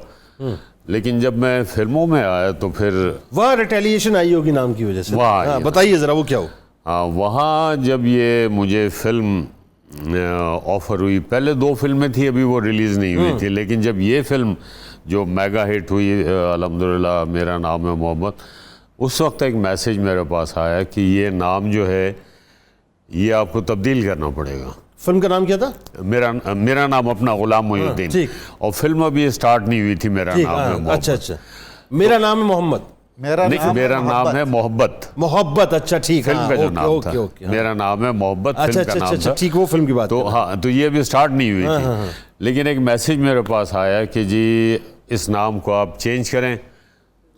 لیکن جب میں فلموں میں آیا تو پھر وہاں ریٹیلیشن آئی ہوگی نام کی وجہ سے. بتائیے ذرا وہ کیا ہو. وہاں جب یہ مجھے فلم آفر ہوئی، پہلے 2 فلمیں تھی ابھی وہ ریلیز نہیں ہوئی تھی، لیکن جب یہ فلم جو میگا ہٹ ہوئی الحمدللہ میرا نام ہے محمد، اس وقت ایک میسیج میرے پاس آیا کہ یہ نام جو ہے یہ آپ کو تبدیل کرنا پڑے گا. فلم کا نام کیا تھا؟ میرا نام اپنا غلام محی الدین. اور فلم ابھی سٹارٹ نہیں ہوئی تھی. میرا نام ہے محمد. اچھا میرا نام ہے محمد. میرا نام ہے محبت. اچھا ٹھیک. فلم کا جو نام تھا میرا نام ہے محبت، فلم کا نام تھا. ٹھیک، وہ فلم کی بات. تو ہاں، تو یہ ابھی سٹارٹ نہیں ہوئی تھی، لیکن ایک میسیج میرے پاس آیا کہ جی اس نام کو آپ چینج کریں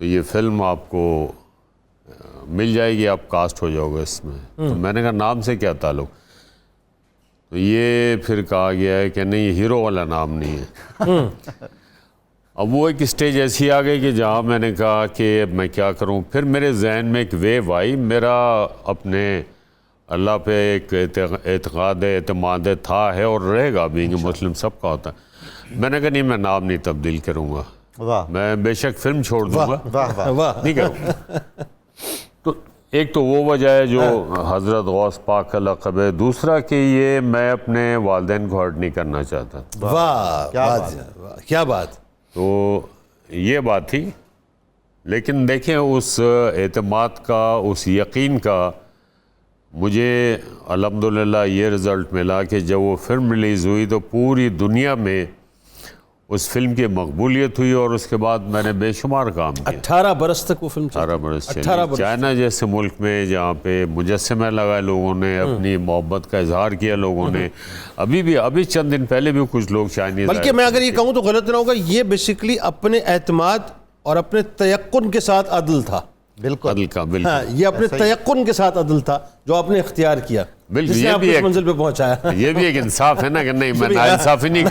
تو یہ فلم آپ کو مل جائے گی, آپ کاسٹ ہو جاؤ گے اس میں. تو میں نے کہا نام سے کیا تعلق؟ تو یہ پھر کہا گیا ہے کہ نہیں, یہ ہیرو والا نام نہیں ہے. اب وہ ایک اسٹیج ایسی آ گئی کہ جہاں میں نے کہا کہ اب میں کیا کروں. پھر میرے ذہن میں ایک ویو آئی, میرا اپنے اللہ پہ ایک اعتقاد اعتماد تھا ہے اور رہے گا بھی, مسلم سب کا ہوتا ہے. میں نے کہا نہیں, میں نام نہیں تبدیل کروں گا, واہ میں بے شک فلم چھوڑ دوں گا, واہ واہ. نہیں کروں گا. تو ایک تو وہ وجہ ہے جو حضرت غوث پاک کا لقب ہے, دوسرا کہ یہ میں اپنے والدین کو ہرٹ نہیں کرنا چاہتا. واہ کیا کیا بات. تو یہ بات تھی. لیکن دیکھیں اس اعتماد کا, اس یقین کا مجھے الحمدللہ یہ رزلٹ ملا کہ جب وہ فلم ریلیز ہوئی تو پوری دنیا میں اس فلم کی مقبولیت ہوئی, اور اس کے بعد میں نے بے شمار کام کیا. 18 برس تک وہ فلم 18 برس چلی. چائنا جیسے ملک میں جہاں پہ مجسمہ لگائے لوگوں نے, اپنی محبت کا اظہار کیا لوگوں نے. ابھی چند دن پہلے بھی کچھ لوگ چائنیز, بلکہ میں اگر یہ کہوں تو غلط نہ ہوگا, یہ بیسیکلی اپنے اعتماد اور اپنے تیقن کے ساتھ عدل تھا. بالکل عدل کا, بالکل یہ اپنے تیقن کے ساتھ عدل تھا جو آپ نے اختیار کیا, بالکل. جس نے آپ کو اس منزل پہ پہنچایا. یہ بھی ایک انصاف ہے نا کہ نہیں, میں ناانصافی نہیں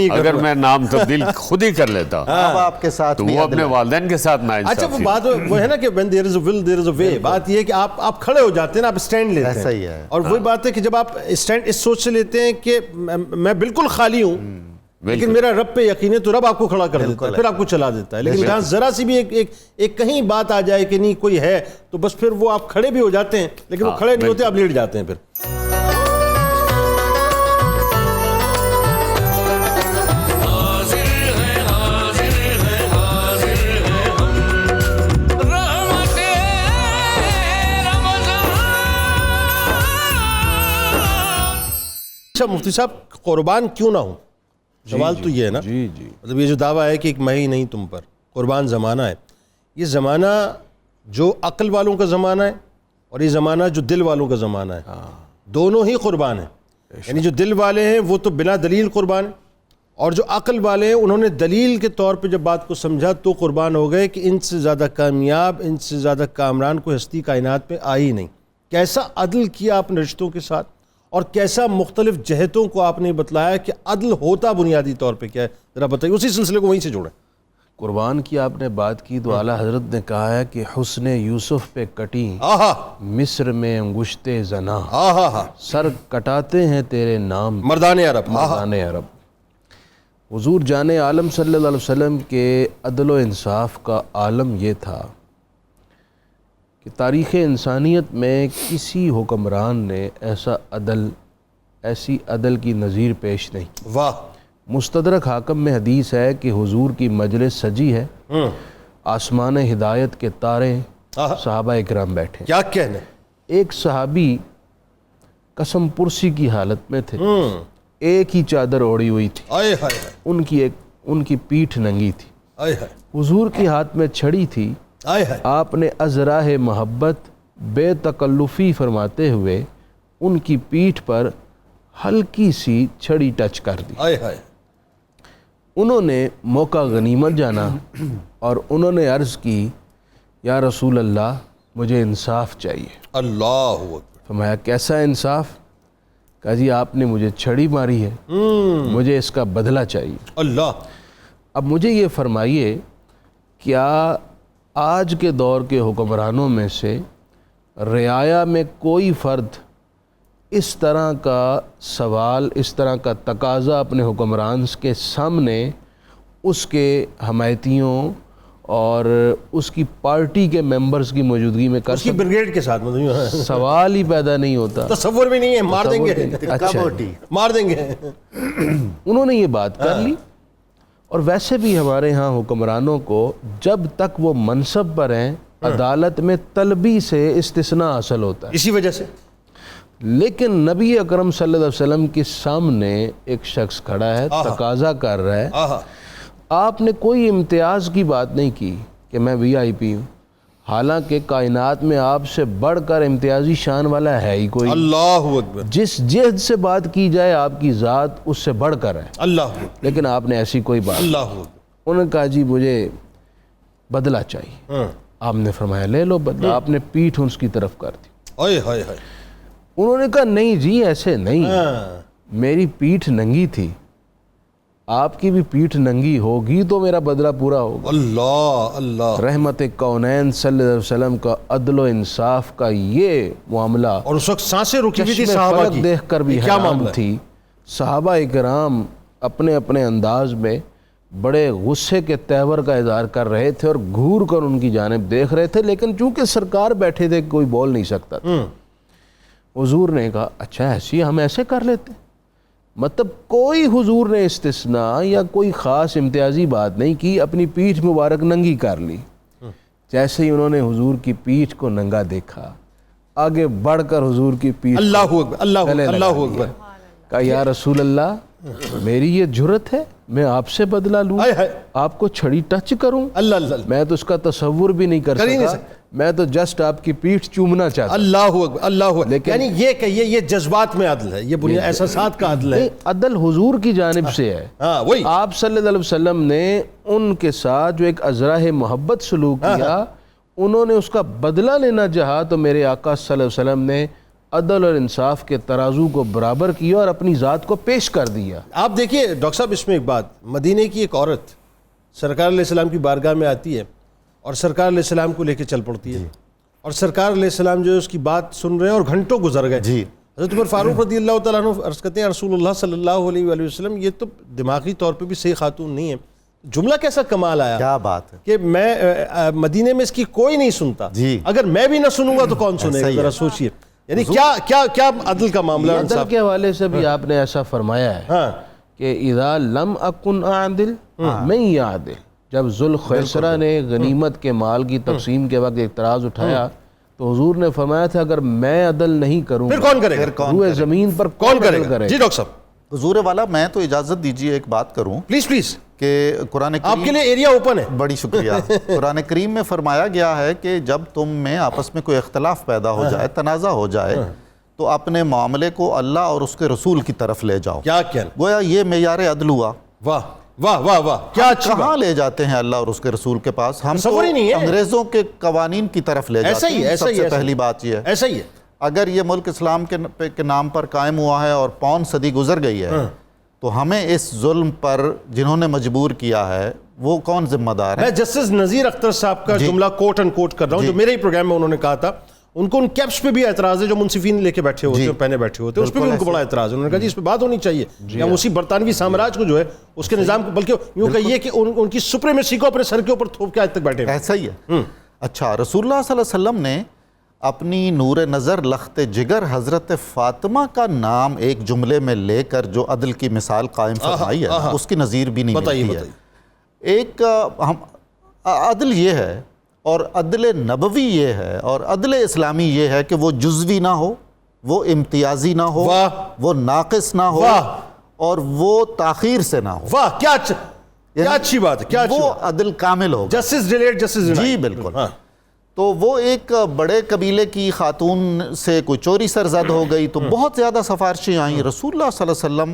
کروں. اگر میں نام تبدیل خود ہی کر لیتا اب آپ کے ساتھ تو وہ اپنے والدین کے ساتھ ناانصافی. اچھا, وہ بات وہ ہے نا کہ when there is a will there is a way. بات یہ ہے کہ آپ کھڑے ہو جاتے ہیں نا, آپ اسٹینڈ لیتے ہیں. ایسا ہی ہے. اور وہی بات ہے کہ جب آپ اسٹینڈ اس سوچ سے لیتے ہیں کہ میں بالکل خالی ہوں لیکن میرا رب پہ یقین ہے, تو رب آپ کو کھڑا کر دیتا ہے, پھر آپ کو چلا دیتا ہے. لیکن جہاں ذرا سی بھی ایک کہیں بات آ جائے کہ نہیں کوئی ہے, تو بس پھر وہ آپ کھڑے بھی ہو جاتے ہیں, لیکن وہ کھڑے نہیں ہوتے, آپ لیٹ جاتے ہیں. پھر اچھا مفتی صاحب, قربان کیوں نہ ہوں؟ سوال تو یہ ہے نا, جی جی, مطلب یہ جو دعویٰ ہے کہ ایک میں ہی نہیں تم پر, قربان زمانہ ہے. یہ زمانہ جو عقل والوں کا زمانہ ہے اور یہ زمانہ جو دل والوں کا زمانہ ہے, دونوں ہی قربان ہیں. یعنی جو دل والے ہیں وہ تو بلا دلیل قربان ہیں, اور جو عقل والے ہیں انہوں نے دلیل کے طور پہ جب بات کو سمجھا تو قربان ہو گئے کہ ان سے زیادہ کامیاب, ان سے زیادہ کامران کوئی ہستی کائنات پہ آئی نہیں. کیسا عدل کیا آپ نے رشتوں کے ساتھ, اور کیسا مختلف جہتوں کو آپ نے بتلایا کہ عدل ہوتا بنیادی طور پہ کیا ہے, ذرا بتائیے. اسی سلسلے کو وہیں سے جوڑیں. قربان کی آپ نے بات کی تو اعلیٰ حضرت نے کہا ہے کہ حسن یوسف پہ کٹی آہا مصر میں انگشت زنا, آہا سر کٹاتے ہیں تیرے نام مردان عرب. مردان عرب. حضور جان عالم صلی اللہ علیہ وسلم کے عدل و انصاف کا عالم یہ تھا کہ تاریخ انسانیت میں کسی حکمران نے ایسی عدل کی نظیر پیش نہیں کی. واہ. مستدرک حاکم میں حدیث ہے کہ حضور کی مجلس سجی ہے, آسمان ہدایت کے تارے, صحابہ اکرام بیٹھے. کیا کہنے. ایک صحابی قسم پرسی کی حالت میں تھے, ایک ہی چادر اوڑی ہوئی تھی, آئے ہائے ان کی پیٹھ ننگی تھی. آئے ہائے حضور کے ہاتھ میں چھڑی تھی. آئے ہائے. آپ نے ازراہ محبت بے تکلفی فرماتے ہوئے ان کی پیٹھ پر ہلکی سی چھڑی ٹچ کر دی. آئے ہائے. انہوں نے موقع غنیمت جانا اور انہوں نے عرض کی, یا رسول اللہ مجھے انصاف چاہیے. اللہ اکبر. فرمایا کیسا انصاف؟ کہا جی آپ نے مجھے چھڑی ماری ہے, مجھے اس کا بدلہ چاہیے. اللہ. اب مجھے یہ فرمائیے, کیا آج کے دور کے حکمرانوں میں سے رعایا میں کوئی فرد اس طرح کا سوال, اس طرح کا تقاضا اپنے حکمران کے سامنے اس کے حمایتیوں اور اس کی پارٹی کے ممبرز کی موجودگی میں کر اس کی بریگیڈ کے ساتھ سوال ہی پیدا نہیں ہوتا. تصور بھی نہیں ہے, مار دیں گے. اچھا مار دیں گے. انہوں نے یہ بات کر لی. اور ویسے بھی ہمارے ہاں حکمرانوں کو جب تک وہ منصب پر ہیں عدالت میں طلبی سے استثناء حاصل ہوتا ہے, اسی وجہ سے. لیکن نبی اکرم صلی اللہ علیہ وسلم کے سامنے ایک شخص کھڑا ہے, تقاضا کر رہا ہے, آپ نے کوئی امتیاز کی بات نہیں کی کہ میں وی آئی پی ہوں, حالانکہ کائنات میں آپ سے بڑھ کر امتیازی شان والا ہے ہی کوئی. اللہ اکبر. جس جہد سے بات کی جائے آپ کی ذات اس سے بڑھ کر ہے. اللہ. لیکن آپ نے ایسی کوئی بات. اللہ. انہوں نے کہا جی مجھے بدلہ چاہیے. آپ نے فرمایا لے لو بدلہ. آپ نے پیٹھ اس کی طرف کر دی. انہوں نے کہا نہیں جی ایسے نہیں, میری پیٹھ ننگی تھی, آپ کی بھی پیٹھ ننگی ہوگی تو میرا بدلہ پورا ہوگا. اللہ اللہ. رحمت کونین صلی اللہ علیہ وسلم کا عدل و انصاف کا یہ معاملہ, اور اس وقت سانسیں رکی ہوئی تھی چشم صحابہ فلک کی, دیکھ کر بھی کیا حیران معاملہ تھی. صحابہ اکرام اپنے اپنے انداز میں بڑے غصے کے تیور کا اظہار کر رہے تھے اور گھور کر ان کی جانب دیکھ رہے تھے, لیکن چونکہ سرکار بیٹھے تھے کوئی بول نہیں سکتا تھا. حضور نے کہا اچھا ایسی ہم ایسے کر لیتے. مطلب کوئی حضور نے استثناء یا کوئی خاص امتیازی بات نہیں کی, اپنی پیٹھ مبارک ننگی کر لی. جیسے ہی انہوں نے حضور کی پیٹھ کو ننگا دیکھا, آگے بڑھ کر حضور کی پیٹھ اللہ اکبر اللہ اکبر. کہا یا رسول اللہ میری یہ جرت ہے میں آپ سے بدلہ لوں, آپ کو چھڑی ٹچ کروں؟ اللہ اللہ. میں تو اس کا تصور بھی نہیں کر سکتا, میں تو جسٹ آپ کی پیٹھ چومنا چاہتا. اللہ اکبر اللہ اکبر. یعنی یہ کہیے یہ جذبات میں عدل ہے, یہ بنیاد احساسات کا عدل ہے. عدل حضور کی جانب سے ہے. وہی آپ صلی اللہ علیہ وسلم نے ان کے ساتھ جو ایک ازراہ محبت سلوک کیا, انہوں نے اس کا بدلہ لینا چاہا تو میرے آقا صلی اللہ علیہ وسلم نے عدل اور انصاف کے ترازو کو برابر کیا اور اپنی ذات کو پیش کر دیا. آپ دیکھیے ڈاکٹر صاحب اس میں ایک بات, مدینے کی ایک عورت سرکار علیہ السلام کی بارگاہ میں آتی ہے اور سرکار علیہ السلام کو لے کے چل پڑتی ہے, اور سرکار علیہ السلام جو ہے اس کی بات سن رہے ہیں اور گھنٹوں گزر گئے. حضرت عمر فاروق رضی اللہ تعالیٰ عنہ عرض کرتے ہیں رسول اللہ صلی اللہ علیہ وآلہ وسلم یہ تو دماغی طور پہ بھی صحیح خاتون نہیں ہے. جملہ کیسا کمال آیا, کیا بات ہے کہ میں مدینے میں اس کی کوئی نہیں سنتا, اگر میں بھی نہ سنوں گا تو کون سنے گا, ذرا سوچئے. یعنی کیا عدل کا معاملہ ہے. عدل کے حوالے سے بھی آپ نے ایسا فرمایا ہے کہ اذا لم اکن اعدل من یعدل. جب ذوالخیسرہ نے غنیمت کے مال کی تقسیم کے وقت اعتراض اٹھایا تو حضور نے فرمایا تھا اگر میں عدل نہیں کروں پھر کون کرے گا, روئے زمین پر کون کرے گا. جی ڈاکٹر صاحب. حضور والا میں تو اجازت دیجیے ایک بات کروں پلیز کہ قرآن آپ کے لیے ایریا اوپن ہے. بڑی شکریہ. قرآن کریم میں فرمایا گیا ہے کہ جب تم میں آپس میں کوئی اختلاف پیدا ہو جائے, تنازع ہو جائے, تو اپنے معاملے کو اللہ اور اس کے رسول کی طرف لے جاؤ. کیا گویا یہ معیار عدل ہوا. واہ واہ واہ واہ, کیا اچھی بات. کہاں لے جاتے ہیں اللہ اور اس کے رسول کے پاس؟ ہم تو انگریزوں کے قوانین کی طرف لے جاتے ہیں. سب سے پہلی بات یہ ہے ایسا ہی ہے. اگر یہ ملک اسلام کے نام پر قائم ہوا ہے اور پون صدی گزر گئی ہے تو ہمیں اس ظلم پر جنہوں نے مجبور کیا ہے وہ کون ذمہ دار ہے؟ میں جسٹس نذیر اختر صاحب کا جملہ کوٹ ان کوٹ کر رہا ہوں, جو میرے ہی پروگرام میں انہوں نے کہا تھا. ان کو ان کیپس پہ بھی اعتراض ہے جو منصفین لے کے بیٹھے ہوتے ہیں, پہنے بیٹھے ہوتے ہیں, اس پہ بھی ان کو بڑا اعتراض ہے. انہوں نے کہا جی اس پہ بات ہونی چاہیے, یا اسی برطانوی سامراج کو جو ہے اس کے نظام کو, بلکہ یوں کہیے کہ ان کی سپریمیسی کو اپنے سر کے اوپر تھوپ کے آج تک بیٹھے. ایسا ہی ہے. اچھا, رسول اللہ صلی اللہ علیہ وسلم نے اپنی نور نظر لخت جگر حضرت فاطمہ کا نام ایک جملے میں لے کر جو عدل کی مثال قائم فرمائی ہے اس کی نظیر بھی نہیں ملتی ہے. ایک عدل یہ ہے, اور عدل نبوی یہ ہے, اور عدل اسلامی یہ ہے کہ وہ جزوی نہ ہو, وہ امتیازی نہ ہو, وہ ناقص نہ ہو, اور وہ تاخیر سے نہ ہو. واہ کیا اچھی بات ہے, کیا وہ عدل کامل ہو. Justice delayed justice denied. جی بالکل. تو وہ ایک بڑے قبیلے کی خاتون سے کوئی چوری سرزد ہو گئی تو بہت زیادہ سفارشیں آئیں. رسول اللہ صلی اللہ علیہ وسلم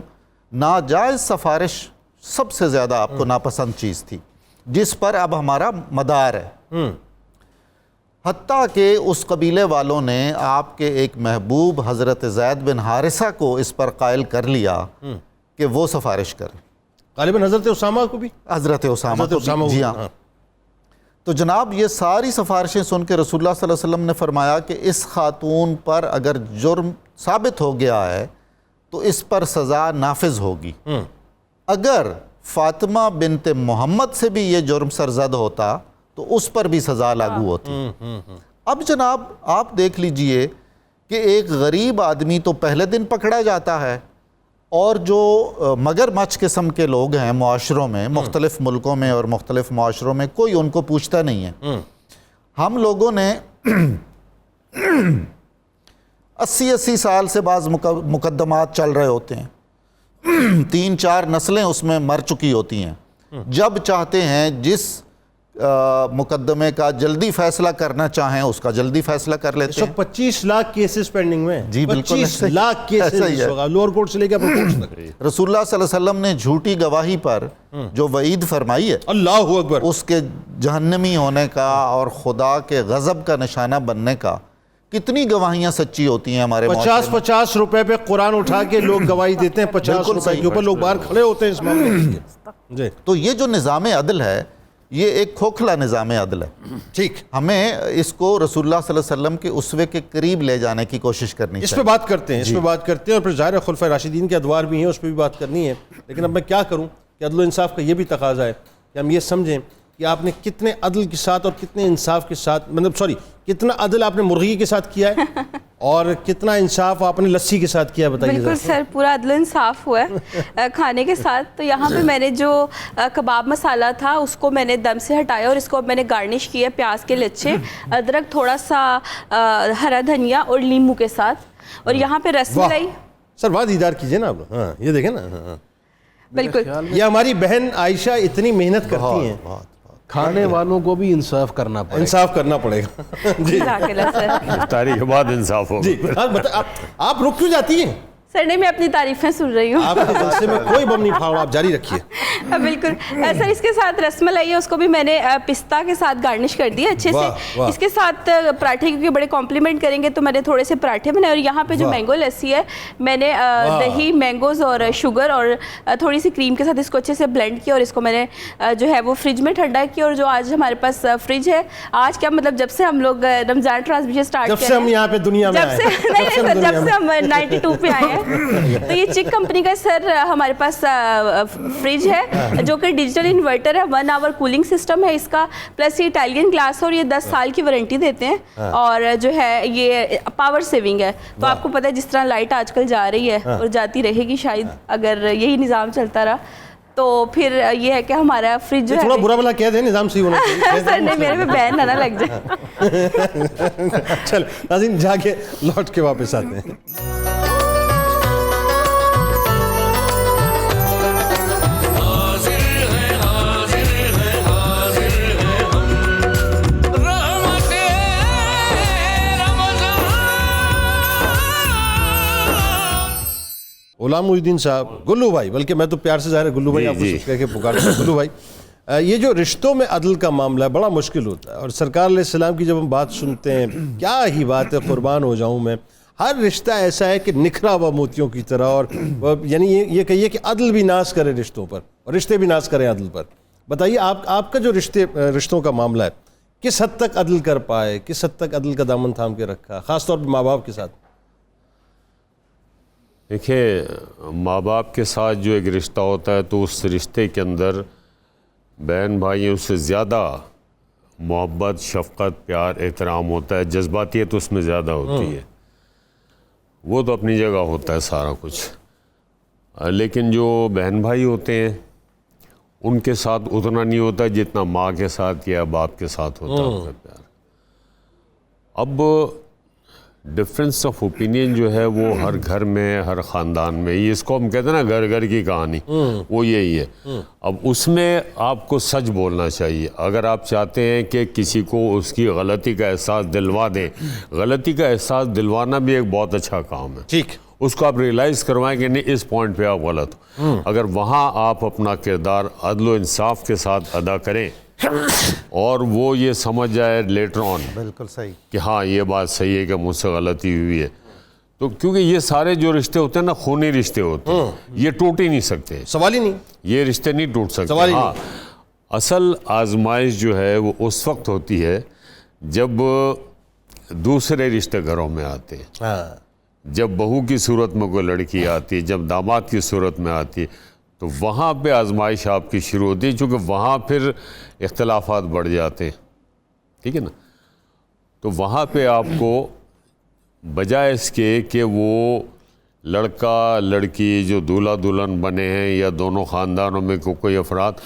ناجائز سفارش سب سے زیادہ آپ کو ناپسند چیز تھی, جس پر اب ہمارا مدار ہے. حتیٰ کہ اس قبیلے والوں نے آپ کے ایک محبوب حضرت زید بن حارثہ کو اس پر قائل کر لیا کہ وہ سفارش کریں. غالباً حضرت اسامہ کو بھی, حضرت اسامہ کو بھی. جی ہاں. تو جناب یہ ساری سفارشیں سن کے رسول اللہ صلی اللہ علیہ وسلم نے فرمایا کہ اس خاتون پر اگر جرم ثابت ہو گیا ہے تو اس پر سزا نافذ ہوگی. اگر فاطمہ بنت محمد سے بھی یہ جرم سرزد ہوتا تو اس پر بھی سزا لاگو ہوتی. اب جناب آپ دیکھ لیجئے کہ ایک غریب آدمی تو پہلے دن پکڑا جاتا ہے, اور جو مگر مچھ قسم کے لوگ ہیں معاشروں میں, مختلف ملکوں میں اور مختلف معاشروں میں, کوئی ان کو پوچھتا نہیں ہے. ہم لوگوں نے 80 سال سے بعض مقدمات چل رہے ہوتے ہیں, 3-4 نسلیں اس میں مر چکی ہوتی ہیں. جب چاہتے ہیں جس مقدمے کا جلدی فیصلہ کرنا چاہیں اس کا جلدی فیصلہ کر لیتے ہیں۔ 25 لاکھ کیسز پینڈنگ میں، جی بالکل 25 لاکھ کیسز لوور کورٹ سے لے کے اپر کورٹ تک۔ رسول اللہ صلی اللہ علیہ وسلم نے جھوٹی گواہی پر جو وعید فرمائی ہے اللہ اکبر، اس کے جہنمی ہونے کا اور خدا کے غضب کا نشانہ بننے کا، کتنی گواہیاں سچی ہوتی ہیں ہمارے 50 روپے پہ قرآن اٹھا کے لوگ گواہی دیتے ہیں، 50 روپے کے اوپر لوگ باہر کھڑے ہوتے ہیں اس معاملے میں۔ جی تو یہ جو نظام عدل ہے یہ ایک کھوکھلا نظام عدل ہے، ٹھیک، ہمیں اس کو رسول اللہ صلی اللہ علیہ وسلم کے اسوے کے قریب لے جانے کی کوشش کرنی اس چاہیے۔ پہ بات کرتے ہیں، اس پہ بات کرتے ہیں، اور پھر ظاہر ہے خلفائے راشدین کے ادوار بھی ہیں، اس پہ بھی بات کرنی ہے۔ لیکن اب میں کیا کروں کہ عدل و انصاف کا یہ بھی تقاضا ہے کہ ہم یہ سمجھیں کہ آپ نے کتنے عدل کے ساتھ اور کتنے انصاف کے ساتھ، کتنا عدل آپ نے مرغی کے ساتھ کیا ہے اور کتنا انصاف آپ نے لسی کے ساتھ کیا ہے، بتائیے۔ بالکل سر، پورا عدل انصاف ہوا ہے کھانے کے ساتھ۔ تو یہاں پہ میں نے جو کباب مسالہ تھا اس کو میں نے دم سے ہٹایا اور اس کو میں نے گارنش کیا پیاز کے لچھے، ادرک، تھوڑا سا ہرا دھنیا اور لیمو کے ساتھ، اور یہاں پہ رس ملائی۔ سر بات دیدار کیجئے نا آپ، ہاں یہ دیکھیں نا، بالکل یہ ہماری بہن عائشہ اتنی محنت کرتی ہیں، کھانے والوں کو بھی انصاف کرنا پڑے گا، انصاف کرنا پڑے گا۔ جی جزاک اللہ سر۔ افطاری کے بعد انصاف ہو۔ جی آپ رک کیوں جاتی ہیں؟ سر نہیں، میں اپنی تعریفیں سن رہی ہوں۔ آپ کے جلسے میں کوئی بم نہیں پھاڑا، آپ جاری رکھیے۔ بالکل سر، اس کے ساتھ رس ملائی ہے، اس کو بھی میں نے پستہ کے ساتھ گارنش کر دیا اچھے سے۔ اس کے ساتھ پراٹھے، کیونکہ بڑے کمپلیمنٹ کریں گے تو میں نے تھوڑے سے پراٹھے بنائے، اور یہاں پہ جو مینگو لسی ہے میں نے دہی، مینگوز اور شوگر اور تھوڑی سی کریم کے ساتھ اس کو اچھے سے بلینڈ کیا، اور اس کو میں نے جو ہے وہ فریج میں ٹھنڈا کیا۔ اور جو آج ہمارے پاس فریج ہے، آج کیا مطلب جب سے ہم لوگ رمضان ٹرانسمیشن اسٹارٹ جب سے ہم یہاں پہ دنیا میں آئے، جب سے ہم 92 پہ آئے ہیں، تو یہ چک کمپنی کا سر ہمارے پاس فریج ہے جو کہ ڈیجیٹل انورٹر ہے، 1 آور کولنگ سسٹم ہے اس کا، پلس یہ اٹیلین گلاس، اور یہ 10 سال کی وارنٹی دیتے ہیں، اور جو ہے یہ پاور سیونگ ہے۔ تو آپ کو پتہ ہے جس طرح لائٹ آج کل جا رہی ہے اور جاتی رہے گی شاید اگر یہی نظام چلتا رہا، تو پھر یہ ہے کہ ہمارا فریج جو ہے تھوڑا برا بھلا کہہ دیں، نظام صحیح ہونا چاہیے۔ سر نہیں، میرے پہ بین نہ لگ جائے۔ چل ناظرین، جا کے لوٹ کے واپس آتے ہیں۔ غلام محی الدین صاحب، گلو بھائی، بلکہ میں تو پیار سے ظاہر ہے گلو بھائی آپ کو کہہ کے پکارتا ہوں، گلو بھائی، یہ جو رشتوں میں عدل کا معاملہ ہے بڑا مشکل ہوتا ہے، اور سرکار علیہ السلام کی جب ہم بات سنتے ہیں، کیا ہی بات ہے، قربان ہو جاؤں میں، ہر رشتہ ایسا ہے کہ نکھرا ہوا موتیوں کی طرح، اور یعنی یہ کہیے کہ عدل بھی ناز کرے رشتوں پر، اور رشتے بھی ناز کریں عدل پر۔ بتائیے آپ کا جو رشتوں کا معاملہ ہے کس حد تک عدل کر پائے، کس حد تک عدل کا دامن تھام کے رکھا، خاص طور پر ماں باپ کے ساتھ؟ دیکھیں، ماں باپ کے ساتھ جو ایک رشتہ ہوتا ہے تو اس رشتے کے اندر بہن بھائیوں سے زیادہ محبت، شفقت، پیار، احترام ہوتا ہے، جذباتیت اس میں زیادہ ہوتی ہے، وہ تو اپنی جگہ ہوتا ہے سارا کچھ، لیکن جو بہن بھائی ہوتے ہیں ان کے ساتھ اتنا نہیں ہوتا جتنا ماں کے ساتھ یا باپ کے ساتھ ہوتا ہے پیار۔ اب ڈفرینس آف اوپینین جو ہے وہ ہر گھر میں، ہر خاندان میں، یہ اس کو ہم کہتے ہیں نا گھر گھر کی کہانی، وہ یہی ہے۔ اب اس میں آپ کو سچ بولنا چاہیے، اگر آپ چاہتے ہیں کہ کسی کو اس کی غلطی کا احساس دلوا دیں، غلطی کا احساس دلوانا بھی ایک بہت اچھا کام ہے، ٹھیک، اس کو آپ ریئلائز کروائیں کہ نہیں اس پوائنٹ پہ آپ غلط ہو، اگر وہاں آپ اپنا کردار عدل و انصاف کے ساتھ ادا کریں اور وہ یہ سمجھ جائے لیٹر آن بالکل صحیح کہ ہاں یہ بات صحیح ہے کہ مجھ سے غلطی ہوئی ہے، تو کیونکہ یہ سارے جو رشتے ہوتے ہیں نا خونی رشتے ہوتے ہیں، یہ ٹوٹ ہی نہیں سکتے، سوال ہی نہیں، یہ رشتے نہیں ٹوٹ سکتے۔ سوال ہی ہاں، اصل آزمائش جو ہے وہ اس وقت ہوتی ہے جب دوسرے رشتے گھروں میں آتے ہیں، ہاں، جب بہو کی صورت میں کوئی لڑکی آتی ہے، جب داماد کی صورت میں آتی ہے، تو وہاں پہ آزمائش آپ کی شروع ہوتی ہے، چونکہ وہاں پھر اختلافات بڑھ جاتے ہیں، ٹھیک ہے نا، تو وہاں پہ آپ کو بجائے اس کے کہ وہ لڑکا لڑکی جو دولہا دلہن بنے ہیں یا دونوں خاندانوں میں کوئی افراد،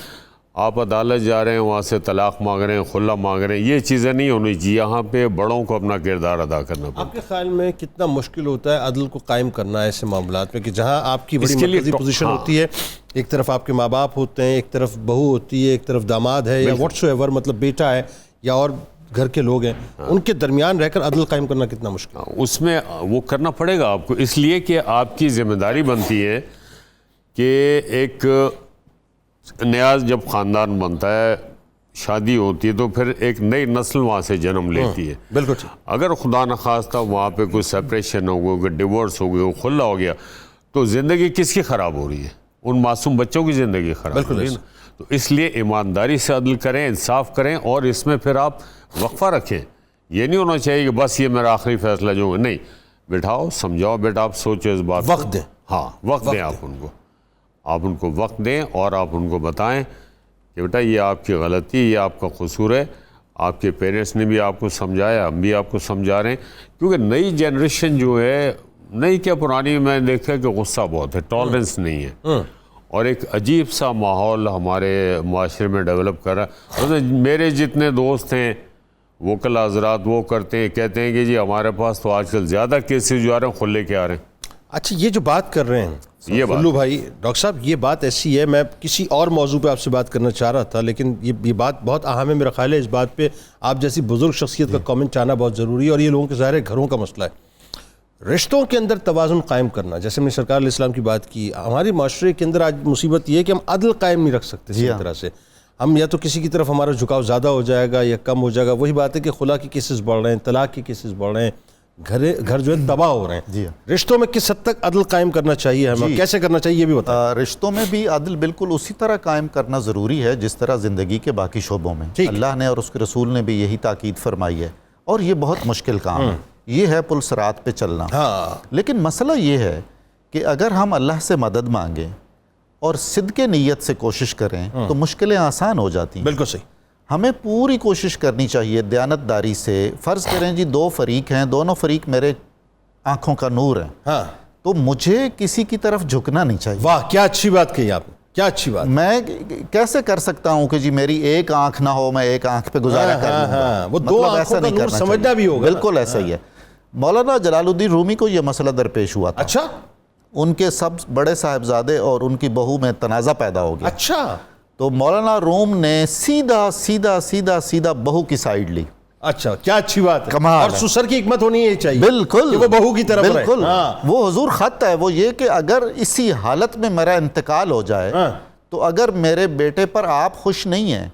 آپ عدالت جا رہے ہیں وہاں سے طلاق مانگ رہے ہیں خلا مانگ رہے ہیں, یہ چیزیں نہیں ہونی چاہیے. یہاں پہ بڑوں کو اپنا کردار ادا کرنا پڑتا ہے. آپ کے خیال میں کتنا مشکل ہوتا ہے عدل کو قائم کرنا ایسے معاملات میں کہ جہاں آپ کی بڑی مرکزی پوزیشن ہوتی ہے, ایک طرف آپ کے ماں باپ ہوتے ہیں, ایک طرف بہو ہوتی ہے, ایک طرف داماد ہے یا واٹس ایور, مطلب بیٹا ہے یا اور گھر کے لوگ ہیں, ان کے درمیان رہ کر عدل قائم کرنا کتنا مشکل ہے؟ اس میں وہ کرنا پڑے گا آپ کو, اس لیے کہ آپ کی ذمہ داری بنتی ہے کہ ایک نیا جب خاندان بنتا ہے, شادی ہوتی ہے, تو پھر ایک نئی نسل وہاں سے جنم لیتی ہے. بالکل ٹھیک. اگر خدا نخواستہ وہاں پہ کوئی سپریشن ہو گیا, کوئی ڈیورس ہو گیا, خلا ہو گیا, تو زندگی کس کی خراب ہو رہی ہے؟ ان معصوم بچوں کی زندگی خراب ہو رہی ہے. تو اس لیے ایمانداری سے عدل کریں, انصاف کریں, اور اس میں پھر آپ وقفہ رکھیں. یہ نہیں ہونا چاہیے کہ بس یہ میرا آخری فیصلہ جو ہے, نہیں, بٹھاؤ, سمجھاؤ بیٹا, آپ سوچو اس بات, وقت دیں. ہاں وقت دیں, آپ ان کو وقت دیں, اور آپ ان کو بتائیں کہ بیٹا یہ آپ کی غلطی, یہ آپ کا قصور ہے. آپ کے پیرنٹس نے بھی آپ کو سمجھایا, ہم بھی آپ کو سمجھا رہے ہیں, کیونکہ نئی جنریشن جو ہے, نئی کیا پرانی, میں نے دیکھا کہ غصہ بہت ہے, ٹالرنس نہیں ہے, اور ایک عجیب سا ماحول ہمارے معاشرے میں ڈیولپ کر رہا ہے. میرے جتنے دوست ہیں وکلا حضرات, وہ کرتے ہیں, کہتے ہیں کہ جی ہمارے پاس تو آج کل زیادہ کیسز جو آ رہے ہیں خلے کے آ رہے ہیں. اچھا, یہ جو بات کر رہے ہیں یہ فلو بھائی, ڈاکٹر صاحب یہ بات ایسی ہے, میں کسی اور موضوع پہ آپ سے بات کرنا چاہ رہا تھا, لیکن یہ بات بہت اہم ہے, میرا خیال ہے اس بات پہ آپ جیسی بزرگ شخصیت کا کامنٹ آنا بہت ضروری ہے, اور یہ لوگوں کے ظاہر ہے گھروں کا مسئلہ ہے. رشتوں کے اندر توازن قائم کرنا, جیسے ہم نے سرکار علیہ السلام کی بات کی, ہمارے معاشرے کے اندر آج مصیبت یہ ہے کہ ہم عدل قائم نہیں رکھ سکتے صحیح طرح سے. ہم یا تو کسی کی طرف ہمارا جھکاؤ زیادہ ہو جائے گا یا کم ہو جائے گا. وہی بات ہے کہ خلا کے کیسز بڑھ رہے ہیں, طلاق کے کیسز بڑھ رہے ہیں, گھر جو ہے تباہ ہو رہے ہیں. رشتوں میں کس حد تک عدل قائم کرنا چاہیے ہمیں, کیسے کرنا چاہیے, یہ بھی بتائیں. رشتوں میں بھی عدل بالکل اسی طرح قائم کرنا ضروری ہے جس طرح زندگی کے باقی شعبوں میں. اللہ نے اور اس کے رسول نے بھی یہی تاکید فرمائی ہے, اور یہ بہت مشکل کام ہے, یہ ہے پل صراط پہ چلنا. لیکن مسئلہ یہ ہے کہ اگر ہم اللہ سے مدد مانگیں اور صدق نیت سے کوشش کریں تو مشکلیں آسان ہو جاتی ہیں. بالکل صحیح. ہمیں پوری کوشش کرنی چاہیے دیانتداری سے. فرض کریں جی 2 فریق ہیں, دونوں فریق میرے آنکھوں کا نور ہیں, تو مجھے کسی کی طرف جھکنا نہیں چاہیے. واہ, کیا اچھی بات کہی آپ نے, کیا اچھی بات. میں کیسے کر سکتا ہوں کہ جی میری ایک آنکھ نہ ہو, میں ایک آنکھ پہ گزارا کر لوں گا, وہ 2 آنکھوں کا نور سمجھنا بھی ہوگا. بالکل ایسا ہی ہے. مولانا جلال الدین رومی کو یہ مسئلہ درپیش ہوا تھا. اچھا. ان کے سب بڑے صاحبزادے اور ان کی بہو میں تنازع پیدا ہو گیا. اچھا. تو مولانا روم نے سیدھا بہو کی سائیڈ لی. اچھا, کیا اچھی بات ہے. کمال. اور سسر کی حکمت ہونی ہی چاہیے بالکل کہ وہ بہو کی طرف رہے. بالکل. وہ حضور خط ہے, وہ یہ کہ اگر اسی حالت میں میرا انتقال ہو جائے تو اگر میرے بیٹے پر آپ خوش نہیں ہیں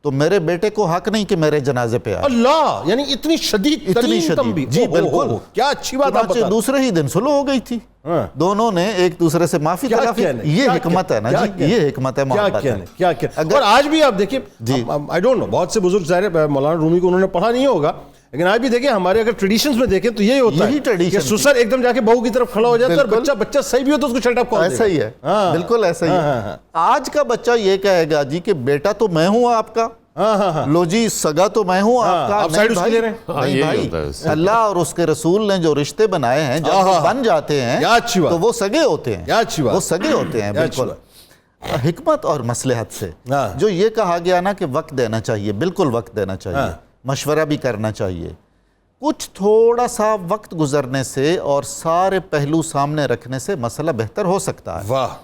تو میرے بیٹے کو حق نہیں کہ میرے جنازے پہ آئے. اللہ, یعنی اتنی شدید تنبیہ. جی بالکل. کیا اچھی بات آپ بتا. دوسرے ہی دن صلح ہو گئی تھی, دونوں نے ایک دوسرے سے معافی طلب کی. یہ حکمت ہے نا جی, یہ حکمت ہے محبت ہے. کیا کیا. اور آج بھی آپ دیکھیں, آئی ڈونٹ نو, بہت سے بزرگ ظاہر ہے مولانا رومی کو انہوں نے پڑھا نہیں ہوگا, لیکن آج بھی دیکھیں ہمارے اگر ٹریڈیشنز میں دیکھیں تو یہی ہوتا ہے کہ سسر ایک دم جا کے بہو کی طرف کھڑا ہو جاتا ہے, اور بچہ صحیح بھی ہو تو اس کو شٹ اپ کال. ایسا ہی ہے, بالکل ایسا ہی ہے. آج کا بچہ یہ کہے گا جی کہ بیٹا تو میں ہوں آپ کا, لو جی سگا تو میں ہوں آپ کا. نہیں بھائی, اللہ اور اس کے رسول نے جو رشتے بنائے ہیں جب وہ بن جاتے ہیں تو وہ سگے ہوتے ہیں, وہ سگے ہوتے ہیں. بالکل حکمت اور مصلحت سے جو یہ کہا گیا نا کہ وقت دینا چاہیے, بالکل وقت دینا چاہیے, مشورہ بھی کرنا چاہیے. کچھ تھوڑا سا وقت گزرنے سے اور سارے پہلو سامنے رکھنے سے مسئلہ بہتر ہو سکتا ہے. واہ.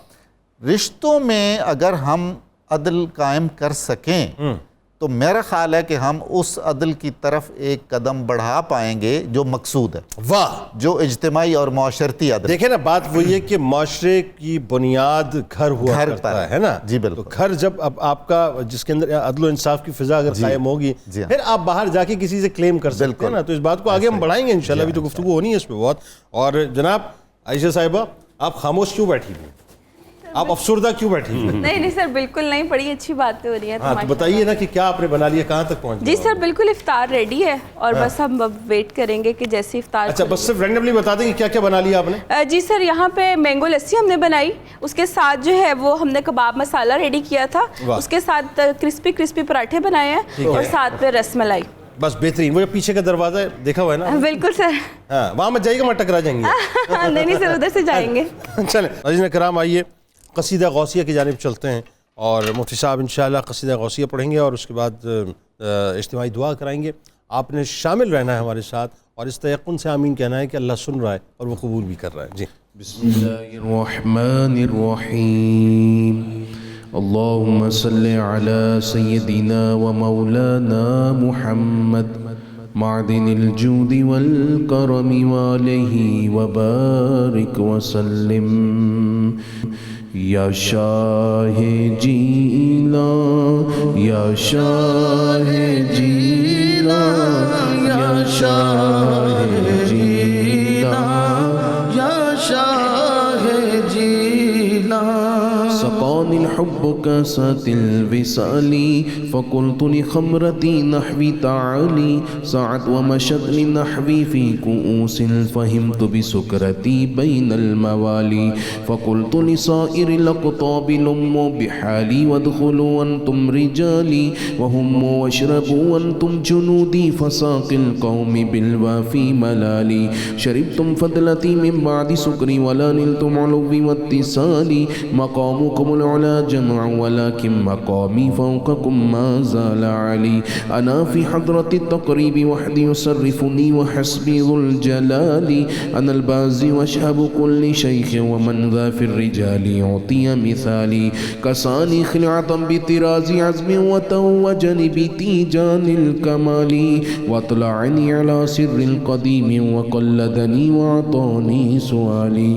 رشتوں میں اگر ہم عدل قائم کر سکیں تو میرا خیال ہے کہ ہم اس عدل کی طرف ایک قدم بڑھا پائیں گے جو مقصود ہے. واہ. جو اجتماعی اور معاشرتی عدل. دیکھیں نا, بات وہی ہے کہ معاشرے کی بنیاد گھر ہوا کرتا ہے نا. جی بالکل. تو گھر جب اب آپ کا جس کے اندر عدل و انصاف کی فضا اگر قائم ہوگی, پھر آپ باہر جا کے کسی سے کلیم کر سکتے ہیں نا. تو اس بات کو آگے ہم بڑھائیں گے انشاءاللہ, ابھی تو گفتگو ہونی ہے اس پہ بہت. اور جناب عائشہ صاحبہ, آپ خاموش کیوں بیٹھی ہوئی, آپ افسردہ کیوں بیٹھی ہوئی؟ نہیں سر, بالکل نہیں, بڑی اچھی باتیں ہو رہی ہیں. ہاں تو بتائیے نا کہ کیا آپ نے بنا لیا, کہاں تک پہنچ گئے؟ جی سر بالکل, افطار ریڈی ہے, اور بس ہم ویٹ کریں گے کہ جیسے افطار. اچھا, بس صرف رینڈملی بتا دیں کہ کیا کیا بنا لیا آپ نے. جی سر, یہاں پہ مینگو لسی ہم نے بنائی, اس کے ساتھ جو ہے وہ ہم نے کباب مسالہ ریڈی کیا تھا, اس کے ساتھ کرسپی پراٹھے بنائے ہیں, اور ساتھ میں رس ملائی. بس بہترین. وہ پیچھے کا دروازہ ہے دیکھا ہوا ہے نا. بالکل سر. ہاں, وہاں مت جائیے گا, وہاں ٹکرا جائیں گے. نہیں سر, ادھر سے جائیں گے. چلیں عزیزان کرام, آئیے قصیدہ غوثیہ کی جانب چلتے ہیں, اور مفتی صاحب انشاءاللہ قصیدہ غوثیہ پڑھیں گے اور اس کے بعد اجتماعی دعا کرائیں گے. آپ نے شامل رہنا ہے ہمارے ساتھ اور اس تیقن سے آمین کہنا ہے کہ اللہ سن رہا ہے اور وہ قبول بھی کر رہا ہے. جی بسم اللہ الرحمن الرحیم. اللہم صلی علی سیدنا و مولانا محمد معدن الجود والکرم وآلہ وبارک وسلم. یا شاہ جیلان یا شاہ جیلان یا شاہ جیلان یا شاہ جیلان. سقانی الحب كاسات الوصال فقلت لخمرتي نحوي تعالي سعت ومشت لنحوي في كؤوس فهمت بسكرتي بين الموالي فقلت لصائر الأقطاب لموا بحالي وادخلوا أنتم رجالي وهموا واشربوا أنتم جنودي فساق القوم بالوافي ملالي شربتم فضلتي من بعد سكري ولا نلتم علوي واتصالي مقامكم العلا جمع ولكن مقامي فوقكم ما زال علي أنا في حضرة التقريب وحدي يصرفني وحسبي ذو الجلال أنا البازي واشهب كل شيخ ومن ذا في الرجال يعطي مثالي كساني خلعة بطراز عزم وتوجني بتيجان الكمال واطلعني على سر القديم وقلدني وعطاني سؤالي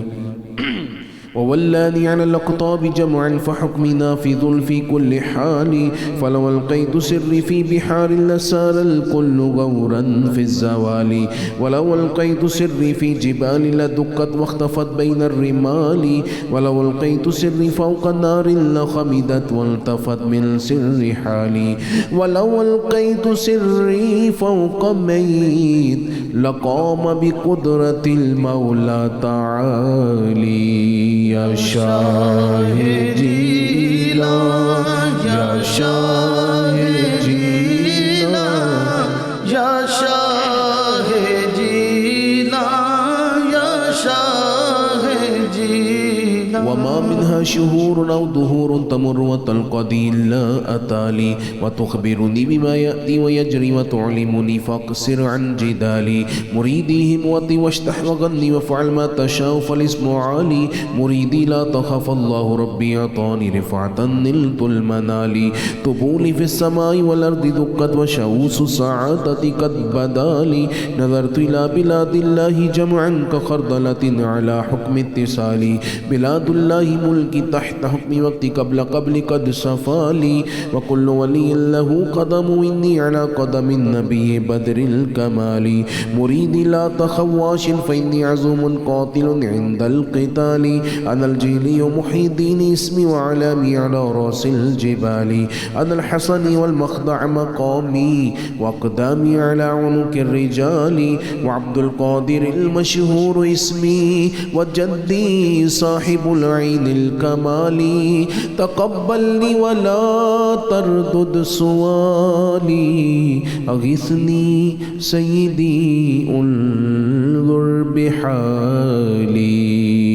وولاني على الأقطاب جمعا فحكمي نافذ في كل حال فلو ألقيت سري في بحار لسار الكل غورا في الزوال ولو ألقيت سري في جبال لدقت واختفت بين الرمال ولو ألقيت سري فوق النار لخمدت والتفت من سر حالي ولو ألقيت سري فوق ميت لقام بقدرة المولى تعالي یا شاہ جیلان یا شاہ جیلان یا شاہ جیلان یا شاہ جیلان. وما منها شهور أو دهور تمر وتلقدي إلا أتالي وتخبرني بما يأتي ويجري وتعلمني فاقصر عن جدالي مريدي هموتي واشتح وغني وافعل ما تشاء فالاسم عالي مريدي لا تخف الله ربي أعطاني رفعة نلت المنال طبولي في السماء والأرض دقت وشوس سعادتي قد بدالي نظرت إلى بلاد الله جمعا كخردلة على حكم اتصالي بلاد الله ملكي تحت حكم وقتي قبل قد صفالي وكل ولي له قدم إني على قدم النبي بدر الكمال مريدي لا تخواش فإني عزوم قاتل عند القتال أنا الجيلي محي الدين اسمي وعلامي على رأس الجبال أنا الحسن والمخضع مقامي وأقدامي على عنق الرجال وعبد القادر المشهور اسمي وجدي صاحب العين الكمال تقبلني ولا تردد سؤالي أغثني سيدي انظر بحالي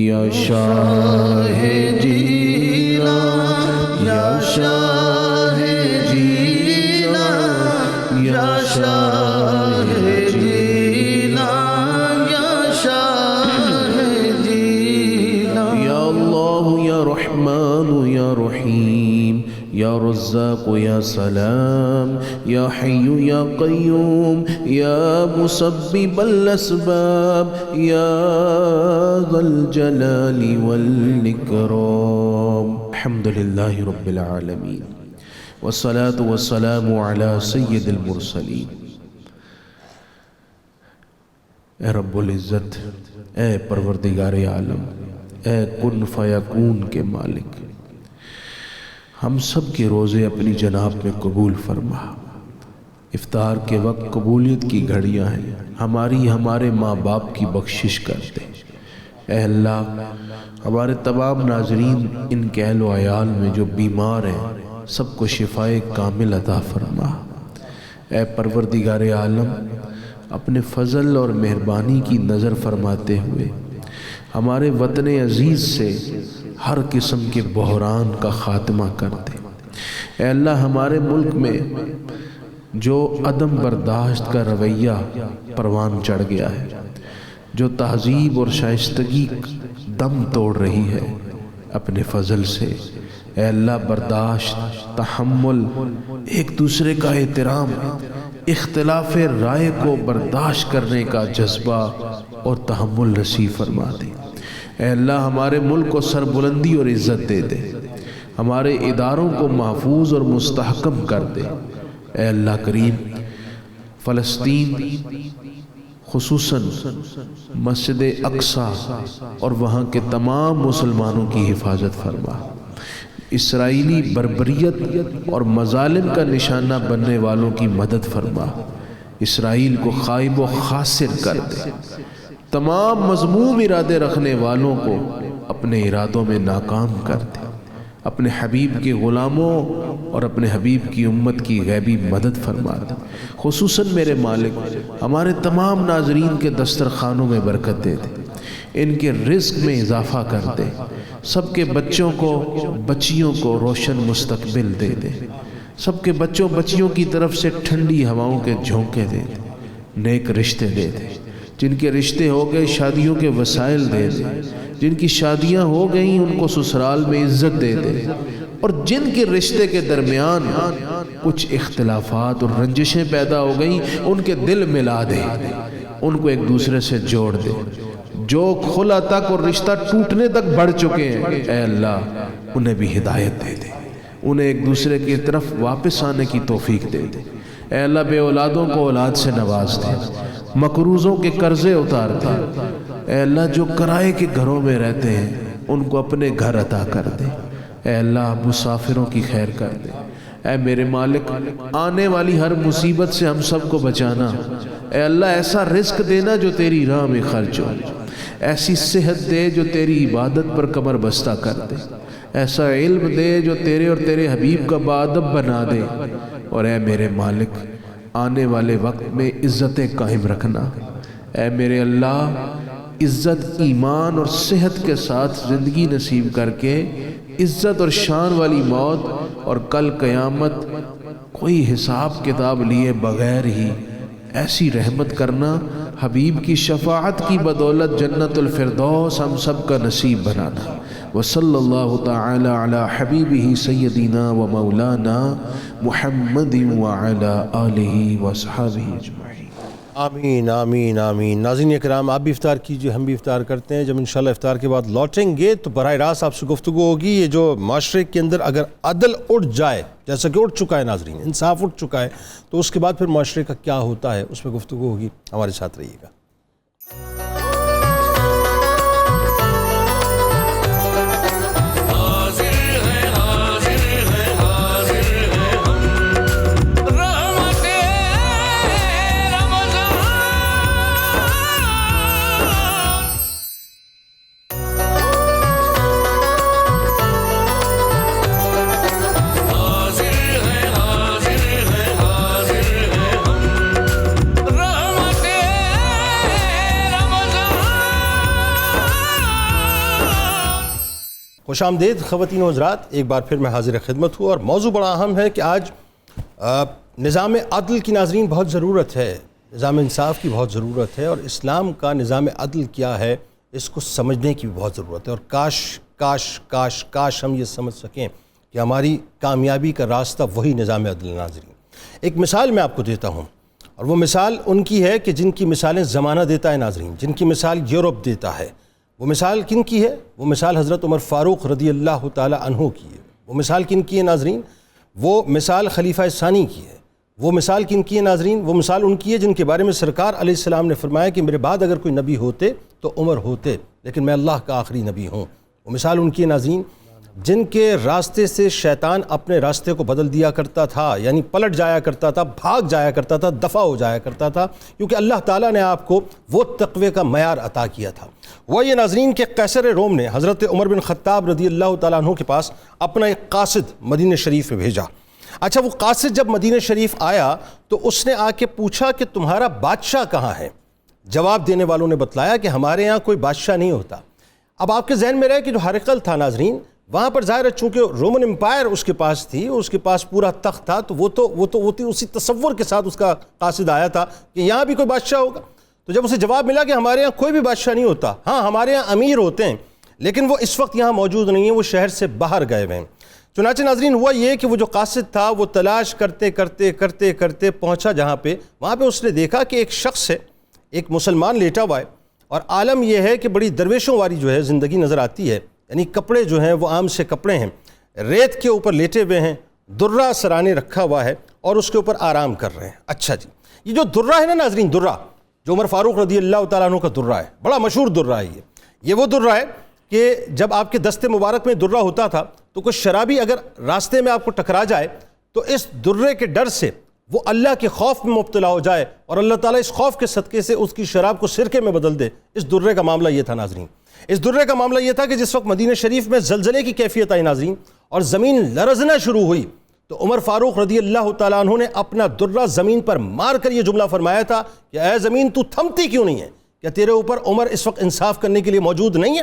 يا شاه جيلان يا شاه جيلان يا شاه جيلان يا شاه جيلان يا الله يا رحمن يا رحيم يا رزاق يا سلام يا حي يا قيوم يا مسبب الأسباب يا ذا الجلال والإكرام الحمد لله رب العالمين والصلاة والسلام على سيد المرسلين. اے رب العزت، اے پروردگار عالم، اے کن فیکون کے مالک، ہم سب کے روزے اپنی جناب میں قبول فرما. افطار کے وقت قبولیت کی گھڑیاں ہیں، ہمارے ماں باپ کی بخشش کرتے. اے اللہ، ہمارے تمام ناظرین ان کے اہل و عیال میں جو بیمار ہیں سب کو شفائے کامل عطا فرما. اے پروردگار عالم، اپنے فضل اور مہربانی کی نظر فرماتے ہوئے ہمارے وطن عزیز سے ہر قسم کے بحران کا خاتمہ کر دے۔ اے اللہ ہمارے ملک میں جو عدم برداشت کا رویہ پروان چڑھ گیا ہے، جو تہذیب اور شائستگی دم توڑ رہی ہے، اپنے فضل سے اے اللہ برداشت، تحمل، ایک دوسرے کا احترام، اختلاف رائے کو برداشت کرنے کا جذبہ اور تحمل نصیب فرما دے۔ اے اللہ ہمارے ملک کو سربلندی اور عزت دے دے، ہمارے اداروں کو محفوظ اور مستحکم کر دے۔ اے اللہ کریم فلسطین، خصوصاً مسجد اقصی اور وہاں کے تمام مسلمانوں کی حفاظت فرما۔ اسرائیلی بربریت اور مظالم کا نشانہ بننے والوں کی مدد فرما۔ اسرائیل کو خائب و خاسر کر دے، تمام مذموم ارادے رکھنے والوں کو اپنے ارادوں میں ناکام کر دے، اپنے حبیب کے غلاموں اور اپنے حبیب کی امت کی غیبی مدد فرما دے۔ خصوصاً میرے مالک ہمارے تمام ناظرین کے دسترخوانوں میں برکت دے دے، ان کے رزق میں اضافہ کر دے، سب کے بچوں کو بچیوں کو روشن مستقبل دے دے، سب کے بچوں بچیوں کی طرف سے ٹھنڈی ہواؤں کے جھونکے دے دے، نیک رشتے دے دے، جن کے رشتے ہو گئے شادیوں کے وسائل دے دے، جن کی شادیاں ہو گئیں ان کو سسرال میں عزت دے دے، اور جن کے رشتے کے درمیان کچھ اختلافات اور رنجشیں پیدا ہو گئیں ان کے دل ملا دے، ان کو ایک دوسرے سے جوڑ دے۔ جو خلا تک اور رشتہ ٹوٹنے تک بڑھ چکے ہیں اے اللہ انہیں بھی ہدایت دے دے، انہیں ایک دوسرے کی طرف واپس آنے کی توفیق دے دے۔ اے اللہ بے اولادوں کو اولاد سے نواز دے، مقروضوں کے قرضے اتار دے۔ اے اللہ جو کرائے کے گھروں میں رہتے ہیں ان کو اپنے گھر عطا کر دے۔ اے اللہ مسافروں کی خیر کر دے۔ اے میرے مالک آنے والی ہر مصیبت سے ہم سب کو بچانا۔ اے اللہ ایسا رزق دینا جو تیری راہ میں خرچ ہو، ایسی صحت دے جو تیری عبادت پر کمر بستہ کر دے، ایسا علم دے جو تیرے اور تیرے حبیب کا باادب بنا دے، اور اے میرے مالک آنے والے وقت میں عزتیں قائم رکھنا۔ اے میرے اللہ عزت، ایمان اور صحت کے ساتھ زندگی نصیب کر کے عزت اور شان والی موت، اور کل قیامت کوئی حساب کتاب لیے بغیر ہی ایسی رحمت کرنا، حبیب کی شفاعت کی بدولت جنت الفردوس ہم سب کا نصیب بنانا۔ وصلی اللہ تعالی علی حبیبہ سیدنا و مولانا محمد وعلی آلہ وصحبہ اجمعین۔ آمین آمین آمین۔ ناظرین اکرام آپ بھی افطار کیجئے، ہم بھی افطار کرتے ہیں۔ جب انشاءاللہ افطار کے بعد لوٹیں گے تو براہ راست آپ سے گفتگو ہوگی یہ جو معاشرے کے اندر اگر عدل اٹھ جائے، جیسا کہ اٹھ چکا ہے ناظرین، انصاف اٹھ چکا ہے، تو اس کے بعد پھر معاشرے کا کیا ہوتا ہے، اس پہ گفتگو ہوگی۔ ہمارے ساتھ رہیے گا۔ خوش آمدید خواتین و حضرات، ایک بار پھر میں حاضر خدمت ہوں، اور موضوع بڑا اہم ہے کہ آج نظام عدل کی ناظرین بہت ضرورت ہے، نظام انصاف کی بہت ضرورت ہے، اور اسلام کا نظام عدل کیا ہے اس کو سمجھنے کی بھی بہت ضرورت ہے، اور کاش کاش کاش کاش ہم یہ سمجھ سکیں کہ ہماری کامیابی کا راستہ وہی نظام عدل ناظرین۔ ایک مثال میں آپ کو دیتا ہوں، اور وہ مثال ان کی ہے کہ جن کی مثالیں زمانہ دیتا ہے ناظرین، جن کی مثال یورپ دیتا ہے۔ وہ مثال کن کی ہے؟ وہ مثال حضرت عمر فاروق رضی اللہ تعالی عنہ کی ہے۔ وہ مثال کن کی ہے ناظرین؟ وہ مثال خلیفہ ثانی کی ہے۔ وہ مثال کن کی ہے ناظرین؟ وہ مثال ان کی ہے جن کے بارے میں سرکار علیہ السلام نے فرمایا کہ میرے بعد اگر کوئی نبی ہوتے تو عمر ہوتے، لیکن میں اللہ کا آخری نبی ہوں۔ وہ مثال ان کی ہے ناظرین جن کے راستے سے شیطان اپنے راستے کو بدل دیا کرتا تھا، یعنی پلٹ جایا کرتا تھا، بھاگ جایا کرتا تھا، دفع ہو جایا کرتا تھا، کیونکہ اللہ تعالیٰ نے آپ کو وہ تقوی کا معیار عطا کیا تھا۔ وہ یہ ناظرین کہ قیصر روم نے حضرت عمر بن خطاب رضی اللہ تعالیٰ عنہ کے پاس اپنا ایک قاصد مدینہ شریف میں بھیجا۔ اچھا، وہ قاصد جب مدینہ شریف آیا تو اس نے آ کے پوچھا کہ تمہارا بادشاہ کہاں ہے؟ جواب دینے والوں نے بتلایا کہ ہمارے یہاں کوئی بادشاہ نہیں ہوتا، اب آپ کے ذہن میں رہے کہ جو ہرقل تھا ناظرین، وہاں پر ظاہر ہے چونکہ رومن امپائر اس کے پاس تھی، اس کے پاس پورا تخت تھا، تو وہ تو اسی تصور کے ساتھ اس کا قاصد آیا تھا کہ یہاں بھی کوئی بادشاہ ہوگا. تو جب اسے جواب ملا کہ ہمارے یہاں کوئی بھی بادشاہ نہیں ہوتا، ہاں ہمارے یہاں امیر ہوتے ہیں لیکن وہ اس وقت یہاں موجود نہیں ہیں، وہ شہر سے باہر گئے ہوئے ہیں. چنانچہ ناظرین ہوا یہ کہ وہ جو قاصد تھا وہ تلاش کرتے کرتے کرتے کرتے پہنچا جہاں پہ، وہاں پہ اس نے دیکھا کہ ایک شخص ہے، ایک مسلمان لیٹا ہوا ہے، اور عالم یہ ہے کہ بڑی درویشوں والی جو ہے زندگی نظر آتی ہے. یعنی کپڑے جو ہیں وہ عام سے کپڑے ہیں، ریت کے اوپر لیٹے ہوئے ہیں، درہ سرانے رکھا ہوا ہے اور اس کے اوپر آرام کر رہے ہیں. اچھا جی، یہ جو درہ ہے نا ناظرین، درہ جو عمر فاروق رضی اللہ تعالیٰ عنہ کا درہ ہے، بڑا مشہور درہ ہے یہ وہ درہ ہے کہ جب آپ کے دست مبارک میں درہ ہوتا تھا تو کوئی شرابی اگر راستے میں آپ کو ٹکرا جائے تو اس درے کے ڈر سے وہ اللہ کے خوف میں مبتلا ہو جائے اور اللہ تعالیٰ اس خوف کے صدقے سے اس کی شراب کو سرکے میں بدل دے. اس درے کا معاملہ یہ تھا ناظرین. اس درے کا معاملہ یہ تھا کہ جس وقت مدینہ شریف میں زلزلے کی کیفیت آئی ناظرین اور زمین لرزنا شروع ہوئی تو عمر فاروق رضی اللہ تعالیٰ عنہ نے اپنا درہ زمین پر مار کر یہ جملہ فرمایا تھا کہ اے زمین تو تھمتی کیوں نہیں ہے؟ کیا تیرے اوپر عمر اس وقت انصاف کرنے کے لیے موجود نہیں ہے؟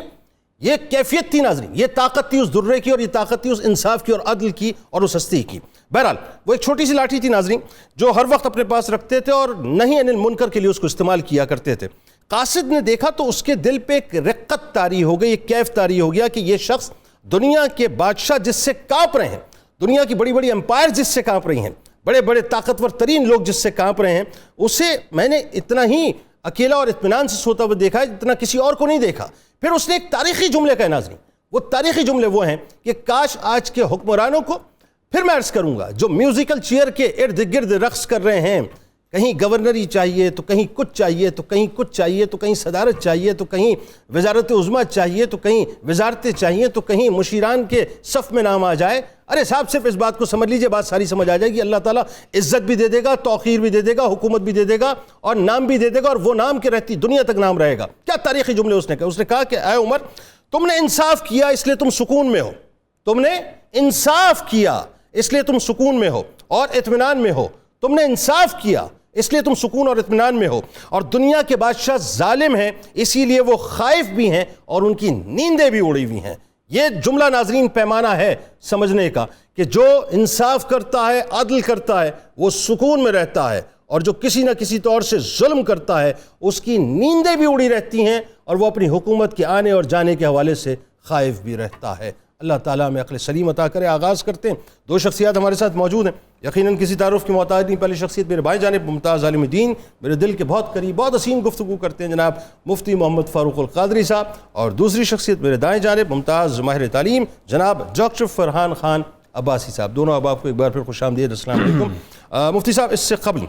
یہ کیفیت تھی ناظرین، یہ طاقت تھی اس درے کی اور یہ طاقت تھی اس انصاف کی اور عدل کی اور اس ہستی کی. بہرحال وہ ایک چھوٹی سی لاٹھی تھی ناظرین جو ہر وقت اپنے پاس رکھتے تھے اور نہی عن المنکر کے لیے اس کو استعمال کیا کرتے تھے. قاصد نے دیکھا تو اس کے دل پہ ایک رقت طاری ہو گئی، ایک کیف طاری ہو گیا کہ یہ شخص دنیا کے بادشاہ جس سے کانپ رہے ہیں، دنیا کی بڑی بڑی امپائر جس سے کانپ رہی ہیں، بڑے بڑے طاقتور ترین لوگ جس سے کانپ رہے ہیں، اسے میں نے اتنا ہی اکیلا اور اطمینان سے سوتا ہوا دیکھا ہے جتنا کسی اور کو نہیں دیکھا. پھر اس نے ایک تاریخی جملے کہا ناظرین، وہ تاریخی جملے وہ ہیں کہ کاش آج کے حکمرانوں کو، پھر میں عرض کروں گا، جو میوزیکل چیئر کے ارد گرد رقص کر رہے ہیں، کہیں گورنری چاہیے تو کہیں کچھ چاہیے تو کہیں کچھ چاہیے تو کہیں صدارت چاہیے تو کہیں وزارت عظمیٰ چاہیے تو کہیں وزارتیں چاہیے تو کہیں مشیران کے صف میں نام آ جائے. ارے صاحب صرف اس بات کو سمجھ لیجئے، بات ساری سمجھ آ جائے گی. اللہ تعالیٰ عزت بھی دے دے گا، توقیر بھی دے دے گا، حکومت بھی دے دے گا اور نام بھی دے دے گا، اور وہ نام کے رہتی دنیا تک نام رہے گا. کیا تاریخی جملے اس نے کہا؟ اس نے کہا کہ اے عمر، تم نے انصاف کیا اس لیے تم سکون میں ہو، تم نے انصاف کیا اس لیے تم سکون میں ہو اور اطمینان میں ہو، تم نے انصاف کیا اس لیے تم سکون اور اطمینان میں ہو، اور دنیا کے بادشاہ ظالم ہیں اسی لیے وہ خائف بھی ہیں اور ان کی نیندیں بھی اڑی ہوئی ہیں. یہ جملہ ناظرین پیمانہ ہے سمجھنے کا کہ جو انصاف کرتا ہے، عدل کرتا ہے، وہ سکون میں رہتا ہے، اور جو کسی نہ کسی طور سے ظلم کرتا ہے اس کی نیندیں بھی اڑی رہتی ہیں اور وہ اپنی حکومت کے آنے اور جانے کے حوالے سے خائف بھی رہتا ہے. اللہ تعالیٰ ہمیں عقل سلیم عطا کرے. آغاز کرتے ہیں. دو شخصیات ہمارے ساتھ موجود ہیں، یقیناً کسی تعارف کی محتاج نہیں. پہلی شخصیت میرے بائیں جانب ممتاز عالم دین، میرے دل کے بہت قریب، بہت حسین گفتگو کرتے ہیں، جناب مفتی محمد فاروق القادری صاحب. اور دوسری شخصیت میرے دائیں جانب ممتاز ماہر تعلیم جناب ڈاکٹر فرحان خان عباسی صاحب. دونوں اب آپ کو ایک بار پھر خوش آمدید. السلام علیکم. مفتی صاحب، اس سے قبل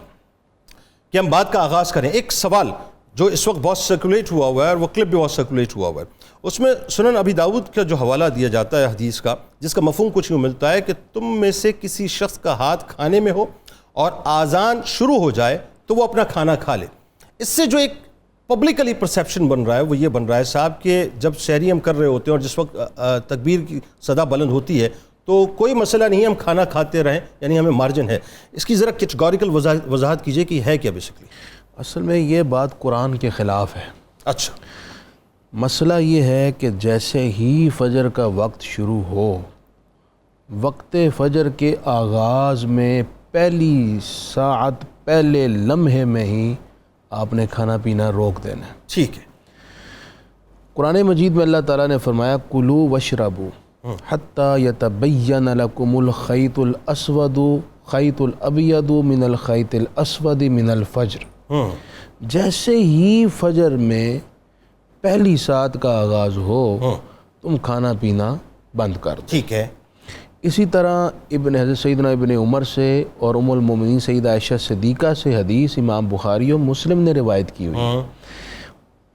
کہ ہم بات کا آغاز کریں، ایک سوال جو اس وقت بہت سرکولیٹ ہوا ہوا ہے اور وہ کلپ بھی بہت سرکولیٹ ہوا ہوا ہے، اس میں سنن ابی داؤد کا جو حوالہ دیا جاتا ہے حدیث کا، جس کا مفہوم کچھ یوں ملتا ہے کہ تم میں سے کسی شخص کا ہاتھ کھانے میں ہو اور آذان شروع ہو جائے تو وہ اپنا کھانا کھا لے. اس سے جو ایک پبلکلی پرسیپشن بن رہا ہے وہ یہ بن رہا ہے صاحب کہ جب سحری ہم کر رہے ہوتے ہیں اور جس وقت تکبیر کی صدا بلند ہوتی ہے تو کوئی مسئلہ نہیں ہے، ہم کھانا کھاتے رہیں، یعنی ہمیں مارجن ہے. اس کی ذرا کیٹیگوریکل وضاحت کیجئے کہ ہے کیا بیسکلی؟ اصل میں یہ بات قرآن کے خلاف ہے. اچھا، مسئلہ یہ ہے کہ جیسے ہی فجر کا وقت شروع ہو، وقت فجر کے آغاز میں پہلی ساعت، پہلے لمحے میں ہی آپ نے کھانا پینا روک دینا ہے. ٹھیک ہے. قرآن مجید میں اللہ تعالیٰ نے فرمایا کلوا واشربوا حتی یتبین لکم الخیط الاسود خیط الابیض من الخیط الاسود من الفجر. جیسے ہی فجر میں پہلی ساعت کا آغاز ہو تم کھانا پینا بند کر دو. ٹھیک ہے. اسی طرح حضرت سیدنا ابن عمر سے اور ام المومنین سیدہ عائشہ صدیقہ سے حدیث امام بخاری و مسلم نے روایت کی ہوئی.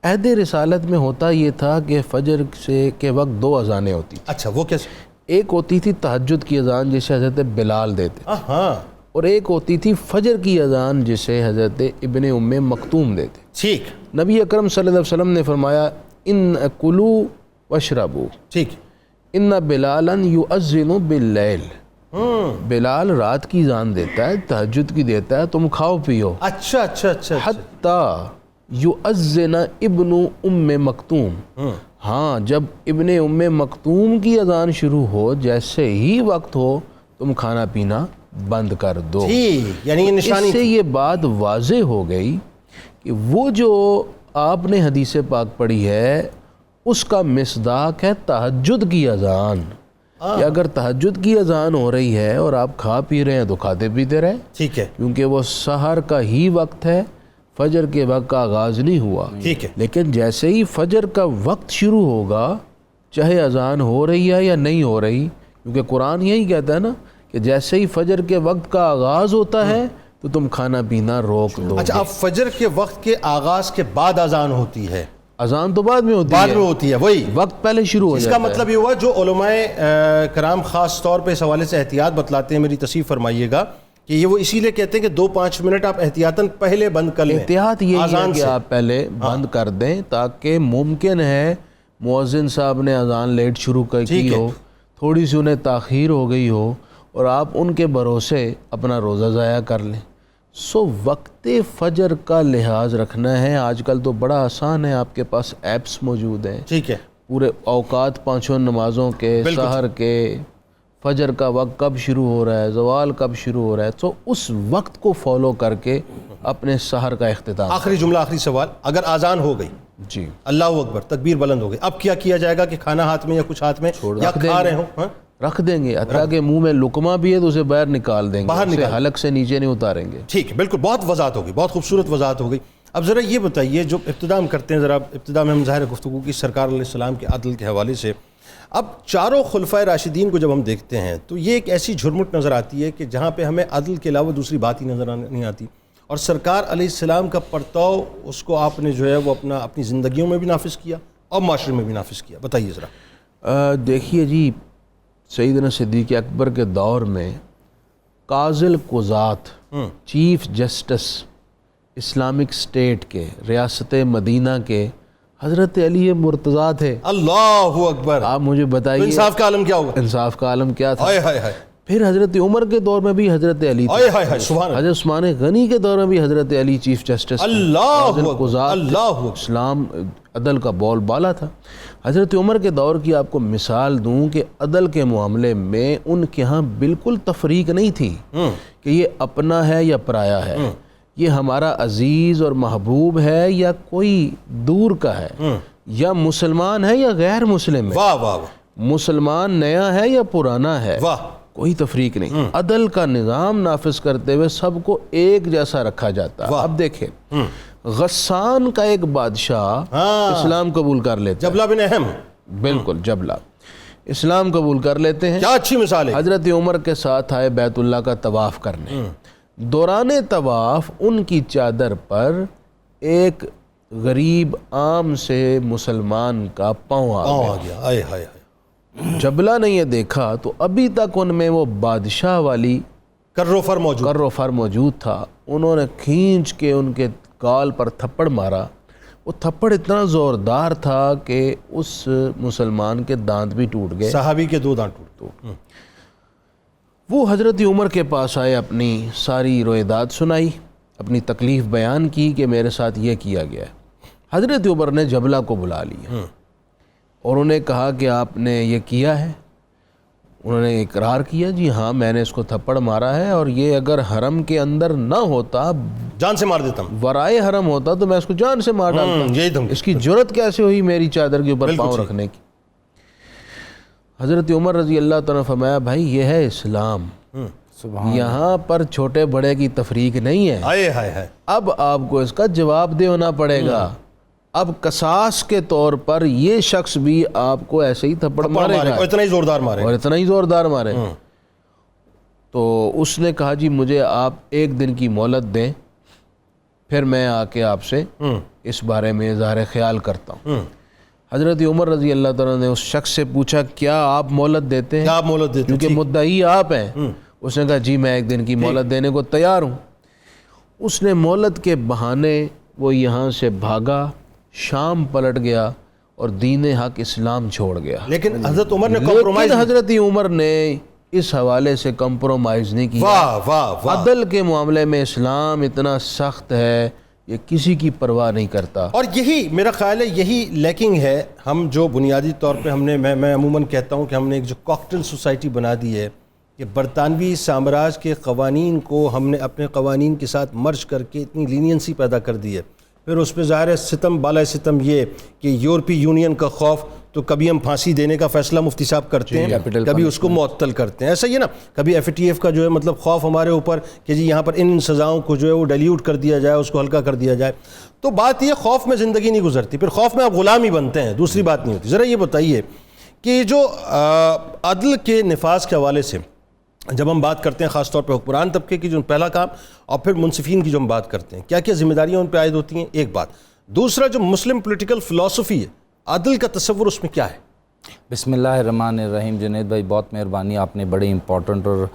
عہد رسالت میں ہوتا یہ تھا کہ فجر سے کے وقت دو اذانیں ہوتی تھیں. اچھا، وہ کیسے؟ ایک ہوتی تھی تہجد کی اذان جسے حضرت بلال دیتے، اور ایک ہوتی تھی فجر کی اذان جسے حضرت ابن ام مکتوم دیتے. ٹھیک. نبی اکرم صلی اللہ علیہ وسلم نے فرمایا ان کلوا واشربوا، ٹھیک، ان بلالا یؤذن باللیل. بلال رات کی اذان دیتا ہے، تہجد کی دیتا ہے، تم کھاؤ پیو. اچھا. حتی یؤذن ابن ام مکتوم، ہاں جب ابن ام مکتوم کی اذان شروع ہو جیسے ہی وقت ہو تم کھانا پینا بند کر دو. یعنی یہ نشانی اس سے یہ بات واضح ہو گئی کہ وہ جو آپ نے حدیث پاک پڑھی ہے اس کا مصداق ہے تہجد کی اذان. کہ اگر تہجد کی اذان ہو رہی ہے اور آپ کھا پی رہے ہیں تو کھاتے پیتے رہیں, ٹھیک ہے, کیونکہ وہ سحر کا ہی وقت ہے, فجر کے وقت کا آغاز نہیں ہوا. ٹھیک ہے. لیکن جیسے ہی فجر کا وقت شروع ہوگا چاہے اذان ہو رہی ہے یا نہیں ہو رہی, کیونکہ قرآن یہی کہتا ہے نا کہ جیسے ہی فجر کے وقت کا آغاز ہوتا ہے تو تم کھانا پینا روک دو. اچھا, اب فجر کے وقت کے آغاز کے بعد اذان ہوتی ہے, اذان تو بعد میں ہوتی ہے, وہی وقت پہلے شروع ہو اس جاتا کا مطلب یہ ہوا جو علماء کرام خاص طور پہ اس حوالے سے احتیاط بتلاتے ہیں, میری تصحیح فرمائیے گا کہ یہ وہ اسی لیے کہتے ہیں کہ 2-5 منٹ آپ احتیاطاً پہلے بند کر لیں. احتیاط یہ ہے کہ آپ پہلے بند کر دیں تاکہ ممکن ہے مؤذن صاحب نے اذان لیٹ شروع کی ہو, تھوڑی سی انہیں تاخیر ہو گئی ہو اور آپ ان کے بھروسے اپنا روزہ ضائع کر لیں. وقت فجر کا لحاظ رکھنا ہے. آج کل تو بڑا آسان ہے, آپ کے پاس ایپس موجود ہیں, ٹھیک ہے, پورے اوقات 5 نمازوں کے, سحر کے, فجر کا وقت کب شروع ہو رہا ہے, زوال کب شروع ہو رہا ہے, تو اس وقت کو فالو کر کے اپنے سحر کا اختتام. آخری جملہ, آخری سوال, اگر آذان ہو گئی, جی اللہ اکبر, تکبیر بلند ہو گئی, اب کیا کیا جائے گا کہ کھانا ہاتھ میں یا کچھ ہاتھ میں یا کھا رہے ہوں رکھ دیں گے, حتیٰ کہ منہ میں لقمہ بھی ہے تو اسے باہر نکال دیں گے, اسے حلق سے نیچے نہیں اتاریں گے. ٹھیک ہے, بالکل, بہت وضاحت ہوگی, بہت خوبصورت وضاحت ہو گئی. اب ذرا یہ بتائیے, جو ابتدا ہم کرتے ہیں, ذرا ابتدا میں ہم ظاہر گفتگو کی سرکار علیہ السلام کے عدل کے حوالے سے. اب چاروں خلفائے راشدین کو جب ہم دیکھتے ہیں تو یہ ایک ایسی جھرمٹ نظر آتی ہے کہ جہاں پہ ہمیں عدل کے علاوہ دوسری بات ہی نظر نہیں آتی, اور سرکار علیہ السلام کا پرتاؤ اس کو آپ نے جو ہے وہ اپنی زندگیوں میں بھی نافذ کیا اور معاشرے میں بھی نافذ کیا. بتائیے ذرا. دیکھیے جی, سیدنا صدیق اکبر کے دور میں قاضل قضات, چیف جسٹس اسلامک اسٹیٹ کے ریاست مدینہ کے حضرت علی مرتضیٰ تھے. اللہ اکبر. آپ مجھے بتائیے انصاف کا عالم کیا ہوگا؟ انصاف کا عالم کیا تھا؟ ہائے ہائے ہائے. پھر حضرت عمر کے دور میں بھی حضرت علی تھے, حضرت عثمان غنی کے دور میں بھی حضرت علی چیف جسٹس. اللہ اکبر. اسلام عدل کا بول بالا تھا. حضرت عمر کے دور کی آپ کو مثال دوں کہ عدل کے معاملے میں ان کے ہاں بالکل تفریق نہیں تھی کہ یہ اپنا ہے یا پرایا ہے, یہ ہمارا عزیز اور محبوب ہے یا کوئی دور کا ہے, یا مسلمان ہے یا غیر مسلم ہے, واہ واہ, مسلمان نیا ہے یا پرانا ہے, واہ, کوئی تفریق نہیں. عدل کا نظام نافذ کرتے ہوئے سب کو ایک جیسا رکھا جاتا ہے. اب دیکھیں, غسان کا ایک بادشاہ اسلام قبول کر لیتے ہیں, جبلہ بن اہم, بالکل جبلہ اسلام قبول کر لیتے ہیں. کیا اچھی مثال ہے. حضرت عمر کے ساتھ آئے بیت اللہ کا طواف کرنے, دوران طواف ان کی چادر پر ایک غریب عام سے مسلمان کا پاؤں آ گیا. جبلہ نے یہ دیکھا تو ابھی تک ان میں وہ بادشاہ والی کر و فر موجود تھا. انہوں نے کھینچ کے ان کے گال پر تھپڑ مارا. وہ تھپڑ اتنا زوردار تھا کہ اس مسلمان کے دانت بھی ٹوٹ گئے, صحابی کے 2 دانت ٹوٹ. وہ حضرت عمر کے پاس آئے, اپنی ساری رویداد سنائی, اپنی تکلیف بیان کی کہ میرے ساتھ یہ کیا گیا ہے. حضرت عمر نے جبلہ کو بلا لیا اور انہیں کہا کہ آپ نے یہ کیا ہے. انہوں نے اقرار کیا, جی ہاں میں نے اس کو تھپڑ مارا ہے, اور یہ اگر حرم کے اندر نہ ہوتا, جان سے مار دیتا ہوں, ورائے حرم ہوتا تو میں اس کو جان سے مار ڈالتا. اس کی جرت کیسے ہوئی میری چادر کے اوپر پاؤں رکھنے کی. حضرت عمر رضی اللہ تعالیٰ نے فرمایا, بھائی یہ ہے اسلام, یہاں پر چھوٹے بڑے کی تفریق نہیں ہے. اب آپ کو اس کا جواب دینا پڑے گا. اب قصاص کے طور پر یہ شخص بھی آپ کو ایسے ہی تھپڑ مارے گا, اور اتنا ہی زوردار مارے. تو اس نے کہا, جی مجھے آپ 1 دن کی مہلت دیں, پھر میں آ کے آپ سے اس بارے میں اظہار خیال کرتا ہوں. حضرت عمر رضی اللہ تعالیٰ نے اس شخص سے پوچھا, کیا آپ مہلت دیتے ہیں؟ کیونکہ مدعی آپ ہیں. اس نے کہا, جی میں 1 دن کی مہلت دینے کو تیار ہوں. اس نے مہلت کے بہانے وہ یہاں سے بھاگا, شام پلٹ گیا اور دین حق اسلام چھوڑ گیا. لیکن حضرت عمر نے اس حوالے سے کمپرومائز نہیں کیا. عدل کے معاملے میں اسلام اتنا سخت ہے, یہ کسی کی پرواہ نہیں کرتا. اور یہی میرا خیال ہے یہی لیکنگ ہے. ہم جو بنیادی طور پہ ہم نے میں عموماً کہتا ہوں کہ ہم نے ایک جو کاکٹیل سوسائٹی بنا دی ہے کہ برطانوی سامراج کے قوانین کو ہم نے اپنے قوانین کے ساتھ مرج کر کے اتنی لینینسی پیدا کر دی ہے. پھر اس پہ ظاہر ہے ستم بالائے ستم یہ کہ یورپی یونین کا خوف، تو کبھی ہم پھانسی دینے کا فیصلہ مفتی صاحب کرتے ہیں، کبھی اس کو معطل کرتے ہیں. ایسا ہی ہے نا، کبھی FATF کا جو ہے مطلب خوف ہمارے اوپر کہ جی یہاں پر ان سزاؤں کو جو ہے وہ ڈیلیوٹ کر دیا جائے، اس کو ہلکا کر دیا جائے. تو بات یہ خوف میں زندگی نہیں گزرتی، پھر خوف میں آپ غلام ہی بنتے ہیں، دوسری بات نہیں ہوتی. ذرا یہ بتائیے کہ جو عدل کے نفاذ کے حوالے سے جب ہم بات کرتے ہیں، خاص طور پہ حکمران طبقے کی جو پہلا کام، اور پھر منصفین کی جو ہم بات کرتے ہیں، کیا کیا ذمہ داریاں ان پہ عائد ہوتی ہیں، ایک بات. دوسرا جو مسلم پولیٹیکل فلسفی ہے، عدل کا تصور اس میں کیا ہے؟ بسم اللہ الرحمن الرحیم. جنید بھائی بہت مہربانی، آپ نے بڑے امپورٹنٹ اور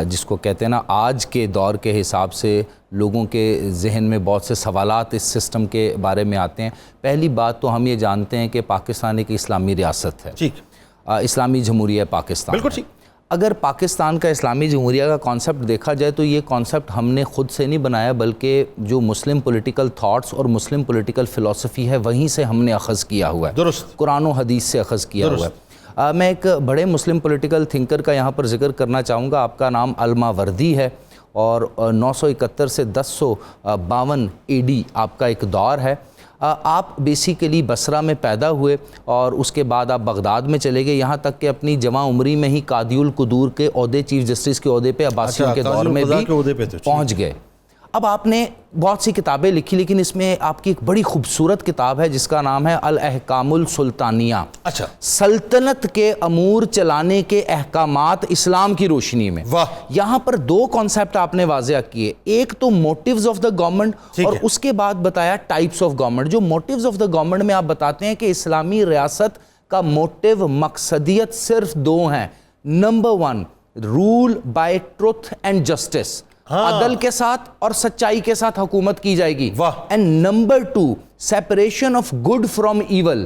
جس کو کہتے ہیں نا آج کے دور کے حساب سے لوگوں کے ذہن میں بہت سے سوالات اس سسٹم کے بارے میں آتے ہیں. پہلی بات تو ہم یہ جانتے ہیں کہ پاکستان ایک اسلامی ریاست ہے، ٹھیک، اسلامی جمہوریہ پاکستان. بالکل ٹھیک. اگر پاکستان کا اسلامی جمہوریہ کا کانسیپٹ دیکھا جائے تو یہ کانسیپٹ ہم نے خود سے نہیں بنایا، بلکہ جو مسلم پولیٹیکل تھاٹس اور مسلم پولیٹیکل فلسفی ہے وہیں سے ہم نے اخذ کیا ہوا ہے، درست، قرآن و حدیث سے اخذ کیا ہوا ہے. میں ایک بڑے مسلم پولیٹیکل تھنکر کا یہاں پر ذکر کرنا چاہوں گا. آپ کا نام الماوردی ہے اور 971 سے 1052 AD آپ کا ایک دور ہے. آپ بیسیکلی بصرہ میں پیدا ہوئے اور اس کے بعد آپ بغداد میں چلے گئے، یہاں تک کہ اپنی جوان عمری میں ہی قاضی القدور کے عہدے، چیف جسٹس کے عہدے پہ عباسیوں کے دور میں بھی پہنچ گئے. اب آپ نے بہت سی کتابیں لکھی، لیکن اس میں آپ کی ایک بڑی خوبصورت کتاب ہے جس کا نام ہے الاحکام السلطانیہ. اچھا، سلطنت کے امور چلانے کے احکامات اسلام کی روشنی میں. واہ. یہاں پر دو کانسیپٹ آپ نے واضح کیے، ایک تو موٹیوز آف دا گورنمنٹ اور اس کے بعد بتایا ٹائپس آف گورنمنٹ. جو موٹیوز آف دا گورنمنٹ میں آپ بتاتے ہیں کہ اسلامی ریاست کا موٹیو، مقصدیت صرف دو ہیں. Number 1 rule by truth and justice, عدل کے ساتھ اور سچائی کے ساتھ حکومت کی جائے گی. And number 2 separation of good from evil.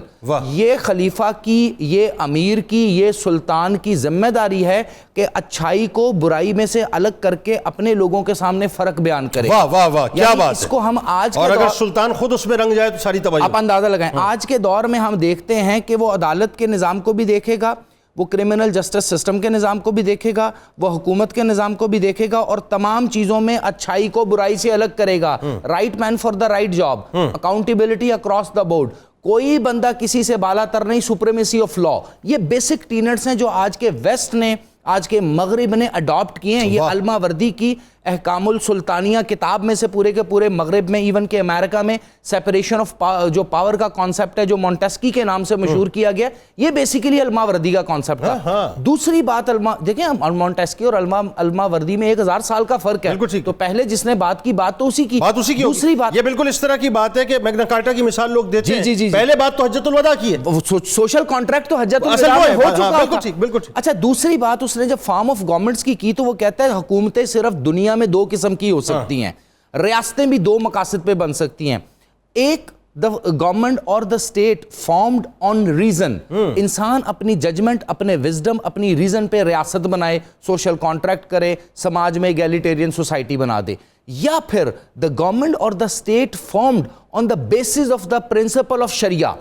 یہ خلیفہ کی، یہ امیر کی، یہ سلطان کی ذمہ داری ہے کہ اچھائی کو برائی میں سے الگ کر کے اپنے لوگوں کے سامنے فرق بیان کرے. واہ واہ واہ، کیا بات ہے. اس کو ہم آج اور اگر سلطان خود اس میں رنگ جائے تو ساری تباہی. آپ اندازہ لگائیں آج کے دور میں ہم دیکھتے ہیں کہ وہ عدالت کے نظام کو بھی دیکھے گا، وہ کرمنل جسٹس سسٹم کے نظام کو بھی دیکھے گا، وہ حکومت کے نظام کو بھی دیکھے گا، اور تمام چیزوں میں اچھائی کو برائی سے الگ کرے گا. Right man for the right job, accountability across the board, کوئی بندہ کسی سے بالا تر نہیں، سپریمیسی آف لا. یہ بیسک ٹینٹس ہیں جو آج کے ویسٹ نے، آج کے مغرب نے اڈاپٹ کیے ہیں. یہ الماوردی کی احکام السلطانیہ کتاب میں سے پورے کے پورے مغرب میں، ایون کہ امریکہ میں سیپریشن آف جو پاور کا کانسیپٹ ہے جو مونٹیسکی کے نام سے مشہور کیا گیا، یہ بیسیکلی الماوردی کا کانسیپٹ تھا. دوسری بات دیکھیں مونٹیسکی اور الماوردی میں 1000 سال کا فرق ہے. تو پہلے جس نے بات کی بات تو اسی کی. دوسری بات یہ بالکل اس طرح کی بات ہے کہ میگنا کارٹا کی مثال لوگ دیتے ہیں. جی پہلے بات تو حجت الوداع کی ہے، سوشل کانٹریکٹ تو حجت الوداع میں ہو چکا تھا. بالکل. اچھا دوسری بات اس نے جب فارم آف گورنمنٹس کی تو وہ کہتا ہے حکومتیں صرف دنیا میں دو قسم کی ہو سکتی ہیں، ریاستیں بھی دو مقاصد پہ بن سکتی ہیں. ایک the government or the state formed on reason. انسان اپنی ججمنٹ، اپنے وزڈم، اپنی ریزن پہ ریاست بنائے، سوشل کانٹریکٹ کرے، سماج میں ایگیلیٹیرین سوسائٹی بنا دے. یا پھر the government or the state formed on the basis of the principle of شریعہ،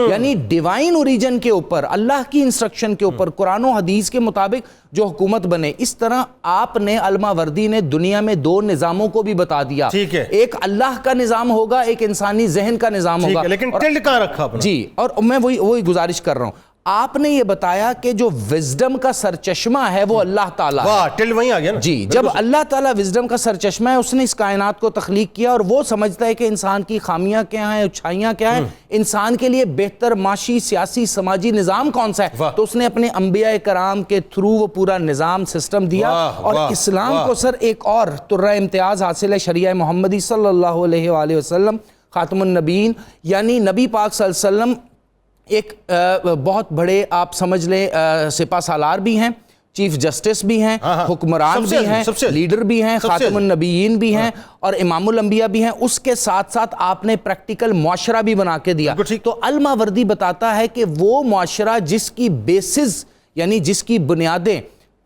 یعنی ڈیوائن اوریجن کے اوپر، اللہ کی انسٹرکشن کے اوپر، قرآن و حدیث کے مطابق جو حکومت بنے. اس طرح آپ نے الماوردی نے دنیا میں دو نظاموں کو بھی بتا دیا. ایک اللہ کا نظام ہوگا، ایک انسانی ذہن کا نظام ہوگا. لیکن ٹلڈ کہاں رکھا اپنا؟ جی، اور میں وہی گزارش کر رہا ہوں. آپ نے یہ بتایا کہ جو وزڈم کا سرچشمہ ہے وہ اللہ تعالیٰ ہے. واہ، ٹل وہیں آ گیا نا. جی، جب اللہ تعالیٰ وزڈم کا سرچشمہ ہے، اس نے اس کائنات کو تخلیق کیا اور وہ سمجھتا ہے کہ انسان کی خامیاں کیا ہیں، اچھائیاں کیا ہیں، انسان کے لیے بہتر معاشی، سیاسی، سماجی نظام کون سا ہے. تو اس نے اپنے انبیاء کرام کے تھرو وہ پورا نظام سسٹم دیا. اور اسلام کو سر ایک اور ترہ امتیاز حاصل ہے، شریعہ محمدی صلی اللہ علیہ وآلہ وسلم، خاتم النبیین، یعنی نبی پاک صلی اللہ علیہ وسلم ایک بہت بڑے آپ سمجھ لیں سپہ سالار بھی ہیں، چیف جسٹس بھی ہیں، حکمران بھی ہیں، لیڈر بھی ہیں، خاتم النبیین بھی ہیں اور امام الانبیاء بھی ہیں. اس کے ساتھ ساتھ آپ نے پریکٹیکل معاشرہ بھی بنا کے دیا. تو الماوردی بتاتا ہے کہ وہ معاشرہ جس کی بیسز، یعنی جس کی بنیادیں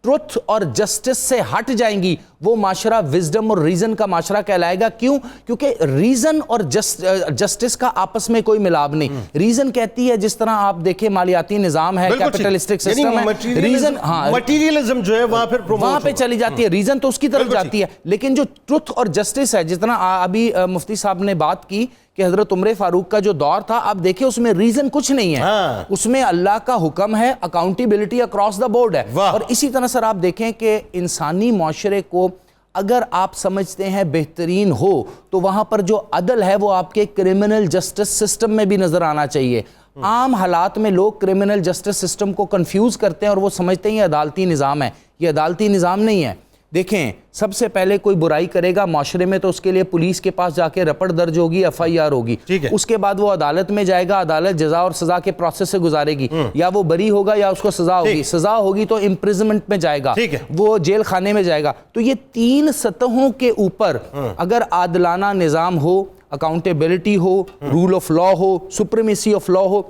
ٹروتھ اور جسٹس سے ہٹ جائیں گی، وہ معاشرہ وزڈم اور ریزن کا معاشرہ کہلائے گا. کیوں؟ کیونکہ ریزن اور جسٹس کا آپس میں کوئی ملاب نہیں. ریزن کہتی ہے جس طرح آپ دیکھیں مالیاتی نظام ہے, کیپٹلسٹک سسٹم ہے, ریزن مٹیریلزم جو ہے وہاں پہ چلی جاتی ہے, ریزن تو اس کی طرف جاتی ہے. لیکن جو ٹروتھ اور جسٹس ہے, جس طرح ابھی مفتی صاحب نے بات کی کہ حضرت عمر فاروق کا جو دور تھا, آپ دیکھیں اس میں ریزن کچھ نہیں ہے, اس میں اللہ کا حکم ہے, اکاؤنٹیبلٹی اکراس دا بورڈ ہے. اور اسی طرح سر آپ دیکھیں کہ انسانی معاشرے کو اگر آپ سمجھتے ہیں بہترین ہو تو وہاں پر جو عدل ہے وہ آپ کے کرمنل جسٹس سسٹم میں بھی نظر آنا چاہیے. عام حالات میں لوگ کرمنل جسٹس سسٹم کو کنفیوز کرتے ہیں اور وہ سمجھتے ہیں یہ عدالتی نظام ہے. یہ عدالتی نظام نہیں ہے. دیکھیں, سب سے پہلے کوئی برائی کرے گا معاشرے میں تو اس کے لیے پولیس کے پاس جا کے رپٹ درج ہوگی, FIR ہوگی, اس کے بعد وہ عدالت میں جائے گا, عدالت جزا اور سزا کے پروسیس سے گزارے گی, یا وہ بری ہوگا یا اس کو سزا ہوگی. سزا ہوگی تو امپریزمنٹ میں جائے گا, وہ جیل خانے میں جائے گا. تو یہ 3 سطحوں کے اوپر اگر عادلانہ نظام ہو, اکاؤنٹیبلٹی ہو, رول آف لا ہو, سپریمیسی آف لا ہو,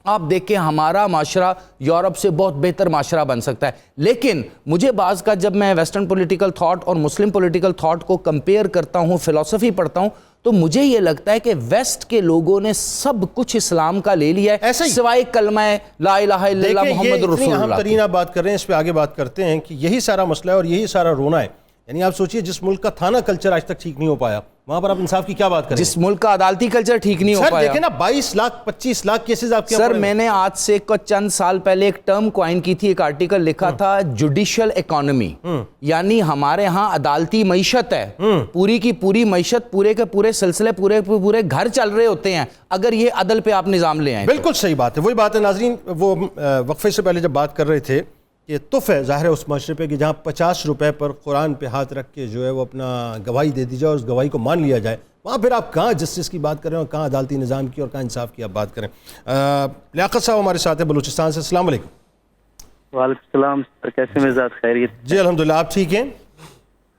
آپ دیکھیں ہمارا معاشرہ یورپ سے بہت بہتر معاشرہ بن سکتا ہے. لیکن مجھے بعض کا جب میں ویسٹرن پولیٹیکل تھاٹ اور مسلم پولیٹیکل تھاٹ کو کمپیئر کرتا ہوں, فلسفی پڑھتا ہوں, تو مجھے یہ لگتا ہے کہ ویسٹ کے لوگوں نے سب کچھ اسلام کا لے لیا ہے سوائے کلمہ لا الہ الا اللہ محمد رسول اللہ. اہم ترین آپ بات کر رہے ہیں, اس پہ آگے بات کرتے ہیں کہ یہی سارا مسئلہ ہے اور یہی سارا رونا ہے. یعنی آپ سوچئے جس ملک کا تھانہ کلچر آج تک ٹھیک نہیں ہو پایا, وہاں پر آپ انصاف کی کیا بات کریں؟ جس ملک کا عدالتی کلچر ٹھیک نہیں ہو پایا. سر دیکھیں نا 22 لاکھ 25 لاکھ کیسز آپ کے. سر میں نے آج سے چند سال پہلے ایک ٹرم کوائن کی تھی, ایک آرٹیکل لکھا تھا جوڈیشل اکانومی, یعنی ہمارے ہاں عدالتی معیشت ہے, پوری کی پوری معیشت, پورے کے پورے سلسلے, پورے گھر چل رہے ہوتے ہیں اگر یہ عدل پہ آپ نظام لے آئیں. بالکل صحیح بات ہے. وہی بات ہے ناظرین, وہ وقفے سے پہلے جب بات کر رہے تھے کہ تف ہے ظاہر ہے اس معاشرے پہ کہ جہاں 50 روپے پر قرآن پہ ہاتھ رکھ کے جو ہے وہ اپنا گواہی دے دی جائے اور اس گواہی کو مان لیا جائے, وہاں پھر آپ کہاں جسٹس کی بات کریں اور کہاں عدالتی نظام کی اور کہاں انصاف کی آپ بات کریں. لیاقت صاحب ہمارے ساتھ ہیں بلوچستان سے. السلام علیکم. وعلیکم السلام سر, کیسے مزاج؟ خیریت؟ جی الحمدللہ, آپ ٹھیک ہیں؟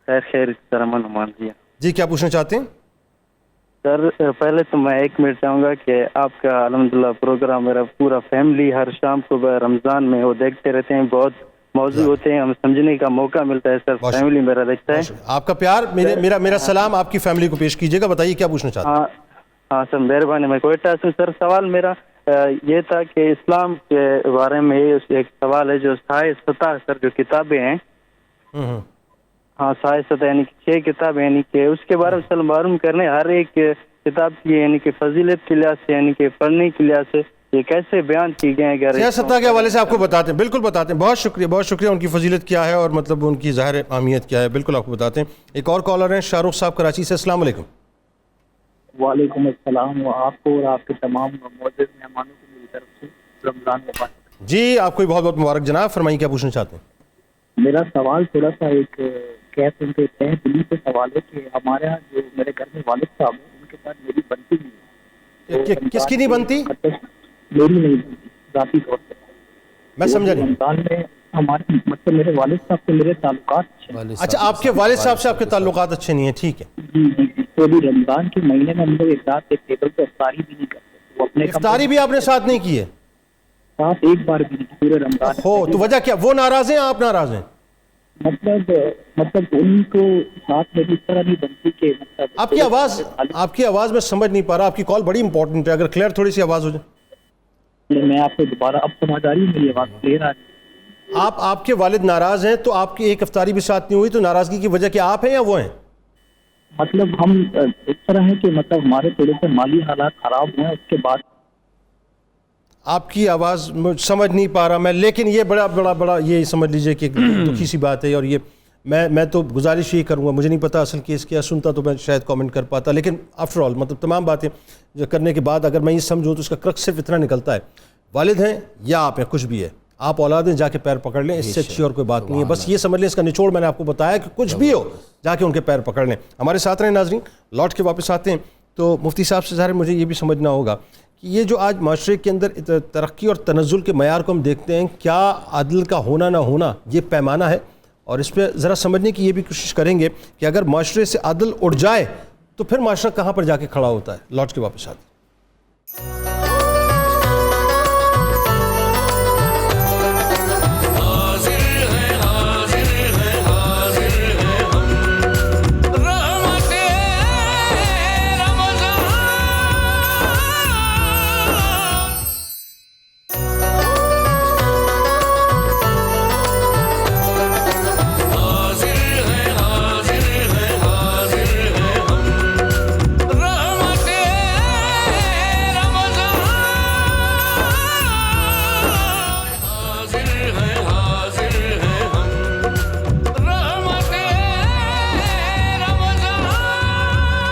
خیر سر, امن امان. جی کیا پوچھنا چاہتے ہیں سر؟ پہلے تو میں 1 منٹ چاہوں گا کہ آپ کا الحمدللہ پروگرام میرا پورا فیملی ہر شام کو رمضان میں وہ دیکھتے رہتے ہیں, بہت موضوع ہوتے ہیں, ہم سمجھنے کا موقع ملتا ہے سر, فیملی میرا دیکھتا ہے. آپ کا پیار, میرا سلام آپ کی فیملی کو پیش کیجیے گا. بتائیے کیا پوچھنا چاہتے ہیں؟ ہاں سر, مہربانی. میں کوئٹہ سے ہوں سر. سوال میرا یہ تھا کہ اسلام کے بارے میں ایک سوال ہے جو سائے سطح سر جو کتابیں ہیں, ہاں سائے سطح یعنی کہ 6 کتابیں, یعنی کہ اس کے بارے میں سر معلوم کرنے, ہر ایک کتاب کی یعنی کہ فضیلت کے لحاظ سے, یعنی کہ پڑھنے کے لحاظ سے یہ کیسے بیان کی گئے ہیں. سیاستہ کے حوالے سے آپ کو بتاتے ہیں, بالکل بتاتے ہیں. بہت شکریہ ان کی فضیلت کیا ہے اور مطلب ان کی ظاہر اہمیت کیا ہے, بالکل آپ کو بتاتے ہیں. ایک اور کالر ہیں شاہ رخ صاحب کراچی سے. السلام علیکم. وعلیکم السلام, آپ کو اور آپ کے تمام معزز مہمانوں کو میری طرف سے رمضان مبارک. جی آپ کو بہت بہت مبارک جناب, فرمائیے کیا پوچھنا چاہتے ہیں؟ میرا سوال تھوڑا سا ایک کہتے ہیں کہ تہ دلی سے سوال ہے کہ ہمارے یہاں جو میرے گھر میں والد صاحب ہیں ان کے ساتھ میری بنتی نہیں ہے. کس کی نہیں بنتی؟ میری نہیں بنتی ذاتی طور پہ. میں سمجھا نہیں. رمضان میں ہمارے مطلب میرے والد صاحب سے میرے تعلقات اچھے. اچھا آپ کے والد صاحب سے آپ کے تعلقات اچھے نہیں ہیں, ٹھیک ہے. جی تو ابھی رمضان کے مہینے میں ہم لوگ ایک ساتھ ایک ٹیبل پہ افطاری بھی نہیں کرتے. وہ اپنے افطاری بھی آپ نے ساتھ نہیں کی ہے؟ ساتھ ایک بار بھی نہیں, پورے رمضان. ہو تو وجہ کیا, وہ ناراض ہیں آپ ناراض ہیں؟ مطلب ان کو ساتھ میں اس طرح نہیں بنتی کہ مطلب آپ کی آواز میں سمجھ نہیں پا رہا. آپ کی کال بڑی امپورٹنٹ ہے, اگر کلیئر تھوڑی سی آواز ہو جائے. میں آپ کو دوبارہ اب سمجھ آ رہی ہے میری آواز کلیئر آ رہی ہے؟ آپ کے والد ناراض ہیں تو آپ کی ایک افطاری بھی ساتھ نہیں ہوئی, تو ناراضگی کی وجہ کیا آپ ہیں یا وہ ہیں؟ مطلب ہم اس طرح ہے کہ مطلب ہمارے تھوڑے سے مالی حالات خراب ہوئے ہیں, اس کے بعد آپ کی آواز سمجھ نہیں پا رہا میں, لیکن یہ بڑا یہ سمجھ لیجئے کہ دکھی سی بات ہے. اور یہ میں تو گزارش یہ کروں گا, مجھے نہیں پتا اصل کیس کیا, سنتا تو میں شاید کامنٹ کر پاتا, لیکن آفٹر آل مطلب تمام باتیں جو کرنے کے بعد اگر میں یہ سمجھوں تو اس کا کرکس صرف اتنا نکلتا ہے, والد ہیں یا آپ ہیں, کچھ بھی ہے, آپ اولاد ہیں, جا کے پیر پکڑ لیں, اس سے اچھی اور کوئی بات نہیں ہے. بس یہ سمجھ لیں, اس کا نچوڑ میں نے آپ کو بتایا کہ کچھ بھی ہو جا کے ان کے پیر پکڑ لیں. ہمارے ساتھ رہیں ناظرین, لوٹ کے واپس آتے ہیں. تو مفتی صاحب سے ظاہر مجھے یہ بھی سمجھنا ہوگا کہ یہ جو آج معاشرے کے اندر ترقی اور تنزل کے معیار کو ہم دیکھتے ہیں, کیا عدل کا ہونا نہ ہونا یہ پیمانہ ہے؟ اور اس پہ ذرا سمجھنے کی یہ بھی کوشش کریں گے کہ اگر معاشرے سے عدل اڑ جائے تو پھر معاشرہ کہاں پر جا کے کھڑا ہوتا ہے. لوٹ کے واپس آتے ہیں.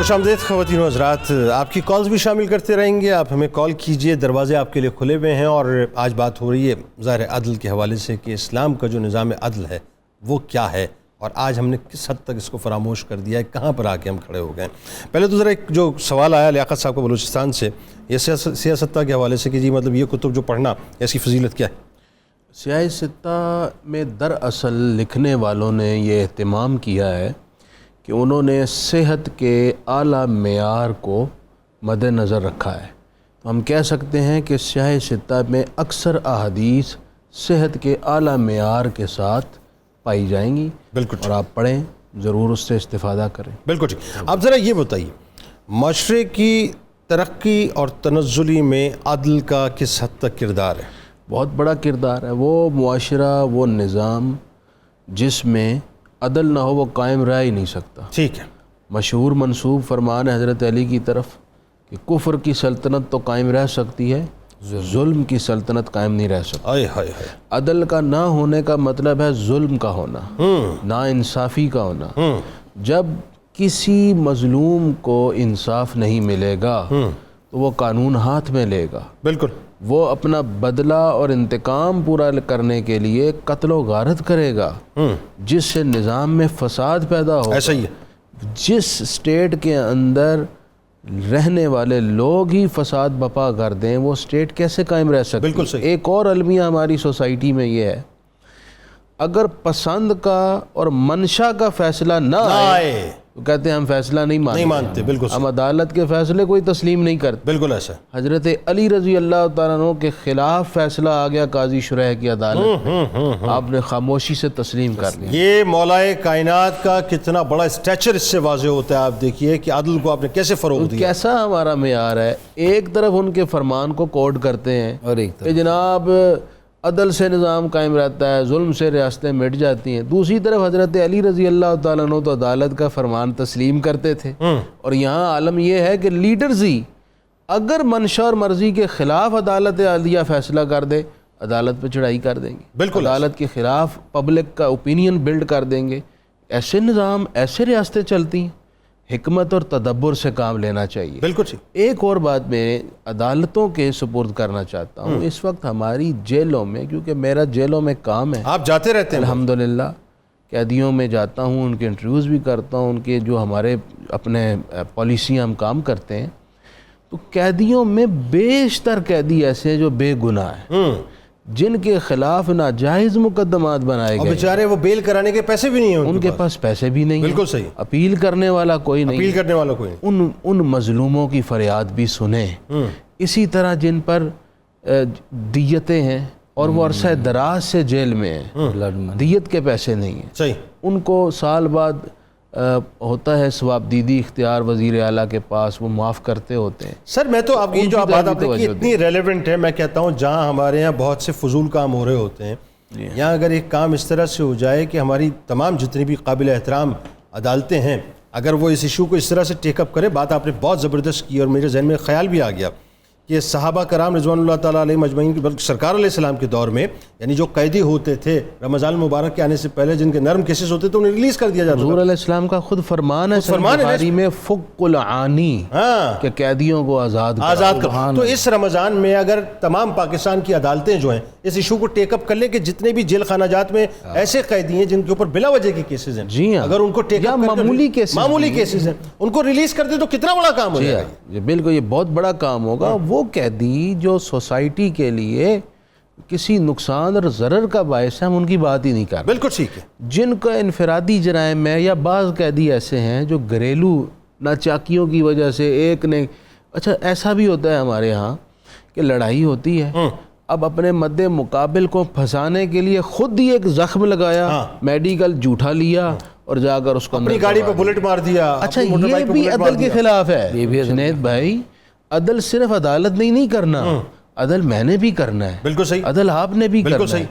خوش آمدید خواتین و حضرات، آپ کی کالز بھی شامل کرتے رہیں گے. آپ ہمیں کال کیجئے، دروازے آپ کے لیے کھلے ہوئے ہیں. اور آج بات ہو رہی ہے ظاہر عدل کے حوالے سے کہ اسلام کا جو نظام عدل ہے وہ کیا ہے، اور آج ہم نے کس حد تک اس کو فراموش کر دیا ہے، کہاں پر آ کے ہم کھڑے ہو گئے ہیں. پہلے تو ذرا ایک جو سوال آیا لیاقت صاحب کو بلوچستان سے، یہ سیاستہ کے حوالے سے کہ جی مطلب یہ کتب جو پڑھنا اس کی فضیلت کیا ہے؟ سیاستہ میں دراصل لکھنے والوں نے یہ اہتمام کیا ہے کہ انہوں نے صحت کے اعلیٰ معیار کو مد نظر رکھا ہے. تو ہم کہہ سکتے ہیں کہ سیاہ ستہ میں اکثر احادیث صحت کے اعلیٰ معیار کے ساتھ پائی جائیں گی. بالکل. اور آپ پڑھیں، ضرور اس سے استفادہ کریں. بالکل ٹھیک. آپ ذرا یہ بتائیے، معاشرے کی ترقی اور تنزلی میں عدل کا کس حد تک کردار ہے؟ بہت بڑا کردار ہے. وہ معاشرہ، وہ نظام جس میں عدل نہ ہو وہ قائم رہ ہی نہیں سکتا. ٹھیک ہے. مشہور منسوب فرمان ہے حضرت علی کی طرف کہ کفر کی سلطنت تو قائم رہ سکتی ہے، ظلم کی سلطنت قائم نہیں رہ سکتی. آئے ہائے ہائے. عدل کا نہ ہونے کا مطلب ہے ظلم کا ہونا، نا انصافی کا ہونا. جب کسی مظلوم کو انصاف نہیں ملے گا تو وہ قانون ہاتھ میں لے گا. بالکل. وہ اپنا بدلہ اور انتقام پورا کرنے کے لیے قتل و غارت کرے گا، جس سے نظام میں فساد پیدا ہوگا. ایسا ہی ہے. جس اسٹیٹ کے اندر رہنے والے لوگ ہی فساد بپا کر دیں وہ اسٹیٹ کیسے قائم رہ سکتی؟ بالکل صحیح. ایک اور المیہ ہماری سوسائٹی میں یہ ہے، اگر پسند کا اور منشا کا فیصلہ نہ آئے تو کہتے ہیں ہم فیصلہ نہیں مانتے. بالکل. ہم عدالت کے فیصلے کوئی تسلیم نہیں کرتے. بالکل ایسا. حضرت علی رضی اللہ تعالیٰ عنہ کے خلاف فیصلہ آ گیا قاضی شریح کی عدالت میں، آپ نے خاموشی سے تسلیم کر لیا. یہ مولا کائنات کا کتنا بڑا اسٹیچر اس سے واضح ہوتا ہے. آپ دیکھیے کہ عدل کو آپ نے کیسے فروغ دیا. کیسا ہمارا معیار ہے. ایک طرف ان کے فرمان کو کوڈ کرتے ہیں اور ایک کہ جناب عدل سے نظام قائم رہتا ہے، ظلم سے ریاستیں مٹ جاتی ہیں. دوسری طرف حضرت علی رضی اللہ تعالیٰ عنہ تو عدالت کا فرمان تسلیم کرتے تھے. اور یہاں عالم یہ ہے کہ لیڈرز ہی اگر منشا اور مرضی کے خلاف عدالت عالیہ فیصلہ کر دے، عدالت پہ چڑھائی کر دیں گے. بالکل. عدالت کے خلاف پبلک کا اوپینین بلڈ کر دیں گے. ایسے نظام، ایسے ریاستیں چلتی ہیں. حکمت اور تدبر سے کام لینا چاہیے. بالکل. ایک اور بات میں عدالتوں کے سپرد کرنا چاہتا ہوں. اس وقت ہماری جیلوں میں، کیونکہ میرا جیلوں میں کام ہے، آپ جاتے رہتے ہیں؟ الحمدللہ قیدیوں میں جاتا ہوں، ان کے انٹرویوز بھی کرتا ہوں، ان کے جو ہمارے اپنے پالیسیاں ہم کام کرتے ہیں. تو قیدیوں میں بیشتر قیدی ایسے ہیں جو بے گناہ ہیں، جن کے خلاف ناجائز مقدمات بنائے گئے. بیچارے وہ بیل کرانے کے پیسے بھی نہیں ہیں ان کے پاس پیسے بھی نہیں. بالکل صحیح. اپیل کرنے والا کوئی نہیں. اپیل کرنے والا کوئی نہیں. ان مظلوموں کی فریاد بھی سنیں. اسی طرح جن پر دیتیں ہیں اور وہ عرصہ دراز سے جیل میں ہیں، دیت کے پیسے نہیں ہیں، صحیح، ان کو سال بعد ہوتا ہے ثواب دیدی اختیار وزیر اعلیٰ کے پاس، وہ معاف کرتے ہوتے ہیں. سر میں تو آپ کی جو بات آپ نے کی اتنی ریلیونٹ ہے. میں کہتا ہوں جہاں ہمارے یہاں بہت سے فضول کام ہو رہے ہوتے ہیں، یہاں اگر ایک کام اس طرح سے ہو جائے کہ ہماری تمام جتنی بھی قابل احترام عدالتیں ہیں، اگر وہ اس ایشو کو اس طرح سے ٹیک اپ کرے. بات آپ نے بہت زبردست کی اور میرے ذہن میں خیال بھی آ گیا کہ صحابہ کرام رضوان اللہ تعالیٰ علیہ مجمعین کی، بلکہ سرکار علیہ السلام کے دور میں، یعنی جو قیدی ہوتے تھے رمضان المبارک کے آنے سے پہلے، جن کے نرم کیسز ہوتے تھے، انہیں ریلیز کر دیا جاتا تھا. حضور علیہ السلام کا خود فرمان ہے بخاری میں، فک العانی، کہ قیدیوں کو آزاد کرو. تو اس رمضان میں اگر تمام پاکستان کی عدالتیں جو ہیں اس ایشو کو ٹیک اپ کر لیں کہ جتنے بھی جیل خانہ جات میں ایسے قیدی ہیں جن کے اوپر بلا وجہ کے کیسز ہیں، جی ہاں، اگر ان کو ٹیک اپ معمولی کیسز ہیں ان کو ریلیز کر دیں تو کتنا بڑا کام ہو جائے گا. بالکل، یہ بہت بڑا کام ہوگا. وہ قیدی جو سوسائٹی کے لیے کسی نقصان اور ضرر کا باعث ہے، ہم ان کی بات ہی نہیں کر رہے. بالکل ٹھیک ہے. جن کا انفرادی جرائم میں، یا بعض قیدی ایسے ہیں جو گھریلو ناچاکیوں کی وجہ سے ایک نے، اچھا ایسا بھی ہوتا ہے ہمارے ہاں کہ لڑائی ہوتی ہے، اب اپنے مد مقابل کو پھنسانے کے لیے خود ہی ایک زخم لگایا، میڈیکل جھوٹا لیا اور جا کر اس کو اپنی گاڑی پہ بلٹ مار دیا. اچھا یہ بھی عدل کے خلاف ہے. جنید بھائی، عدل صرف عدالت نہیں کرنا، عدل میں نے بھی کرنا ہے. بالکل صحیح. عدل آپ نے بھی کرنا ہے.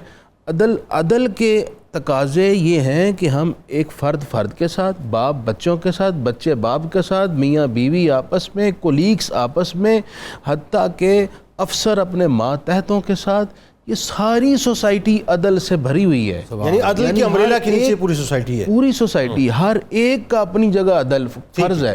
عدل کے تقاضے یہ ہیں کہ ہم ایک فرد کے ساتھ، باپ بچوں کے ساتھ، بچے باپ کے ساتھ، میاں بیوی آپس میں، کولیگز آپس میں، حتیٰ کہ افسر اپنے ماتحتوں کے ساتھ، یہ ساری سوسائٹی عدل سے بھری ہوئی ہے. یعنی عدل کی امبریلا کے نیچے پوری سوسائٹی ہے. پوری سوسائٹی، ہر ایک کا اپنی جگہ عدل فرض ہے.